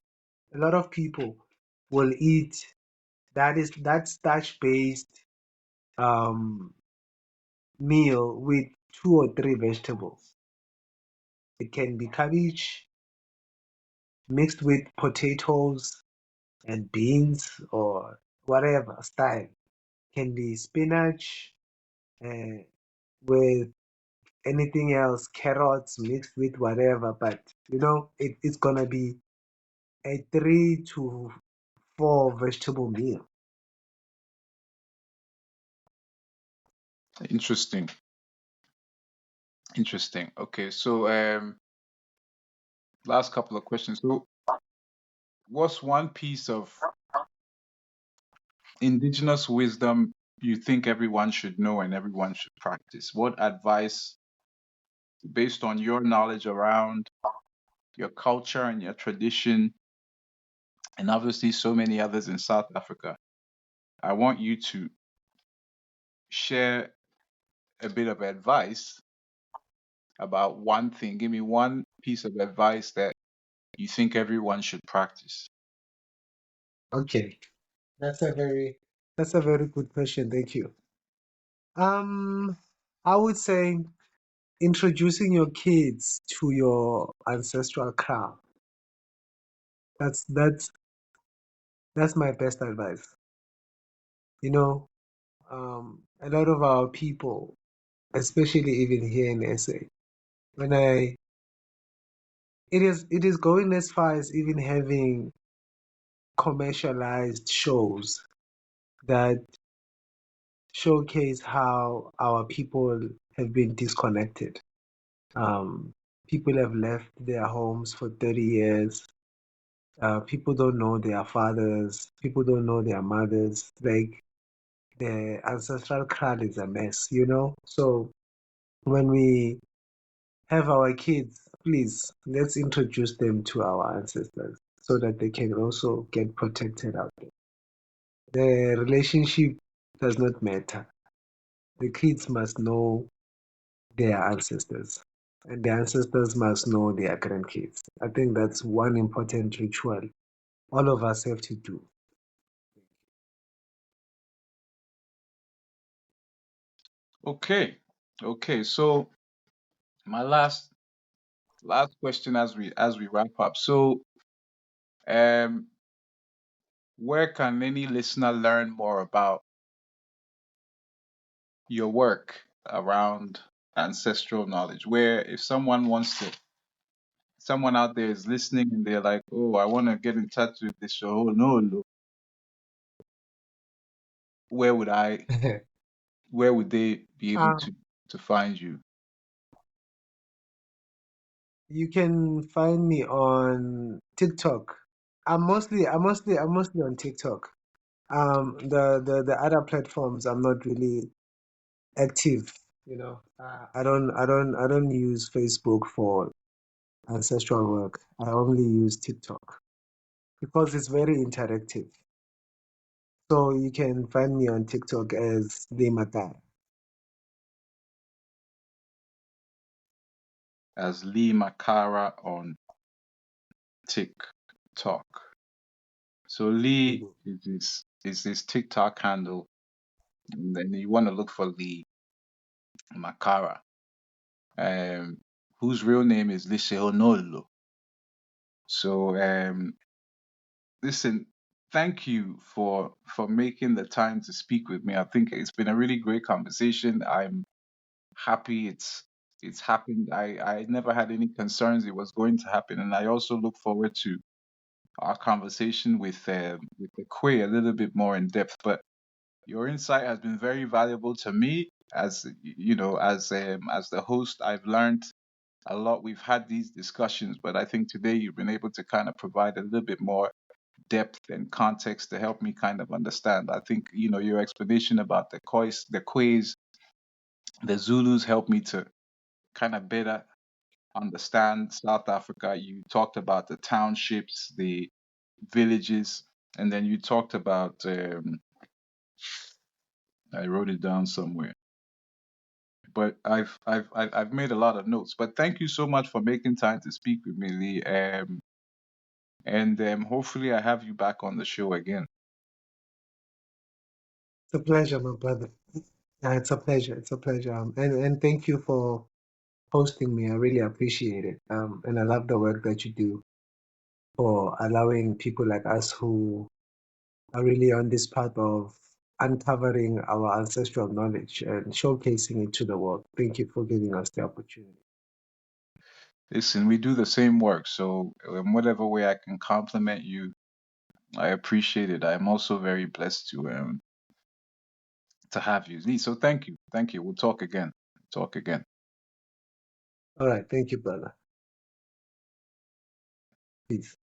A lot of people will eat that starch-based um, meal with two or three vegetables. It can be cabbage mixed with potatoes and beans or whatever style. Can be spinach uh, with anything else, carrots mixed with whatever. But it's gonna be a 3 to 4 vegetable meal. Interesting. Interesting. Okay, so last couple of questions. So, what's one piece of indigenous wisdom you think everyone should know and everyone should practice? What advice, based on your knowledge around your culture and your tradition, and obviously so many others in South Africa, I want you to share a bit of advice about one thing. Give me one piece of advice that you think everyone should practice. Okay, that's a very that's a very good question. Thank you. Um, I would say introducing your kids to your ancestral kraal. That's my best advice. You know, a lot of our people, especially even here in SA, when I it is going as far as even having commercialized shows that showcase how our people have been disconnected. Um, People have left their homes for 30 years. People don't know their fathers. People don't know their mothers. Like the ancestral crowd is a mess. So when we have our kids, please let's introduce them to our ancestors so that they can also get protected out there. The relationship does not matter. The kids must know their ancestors, and the ancestors must know their grandkids. I think that's one important ritual all of us have to do. Okay. Okay, so my last question as we wrap up. So, um, where can any listener learn more about your work around ancestral knowledge? Where if someone out there is listening and they're like, oh, I want to get in touch with this show, no, where would I, where would they be able Um, to find you? you can find me on TikTok. I'm mostly on TikTok. The other platforms I'm not really active. I don't use Facebook for ancestral work. I only use TikTok because it's very interactive. So you can find me on TikTok as Nii Makara. As Lee Makara on TikTok. So Lee is this TikTok handle, and then you want to look for Lee Makara, um, whose real name is Lehlonhonolo. So, listen, thank you for making the time to speak with me. I think it's been a really great conversation. I'm happy it's happened. I never had any concerns it was going to happen, and I also look forward to our conversation with the Quay a little bit more in depth. But your insight has been very valuable to me as as the host. I've learned a lot. We've had these discussions, but I think today you've been able to kind of provide a little bit more depth and context to help me kind of understand. I think your explanation about the Quays, the Zulus helped me to kind of better understand South Africa. You talked about the townships, the villages, and then you talked about I wrote it down somewhere, but I've made a lot of notes. But thank you so much for making time to speak with me, Lee. And hopefully I have you back on the show again. It's a pleasure, my brother. It's a pleasure. It's a pleasure. And thank you for hosting me. I really appreciate it. And I love the work that you do for allowing people like us who are really on this path of uncovering our ancestral knowledge and showcasing it to the world. Thank you for giving us the opportunity. Listen, we do the same work, so in whatever way I can compliment you, I appreciate it. I'm also very blessed to have you, Lee. So thank you. We'll talk again. Talk again. All right. Thank you, brother. Peace.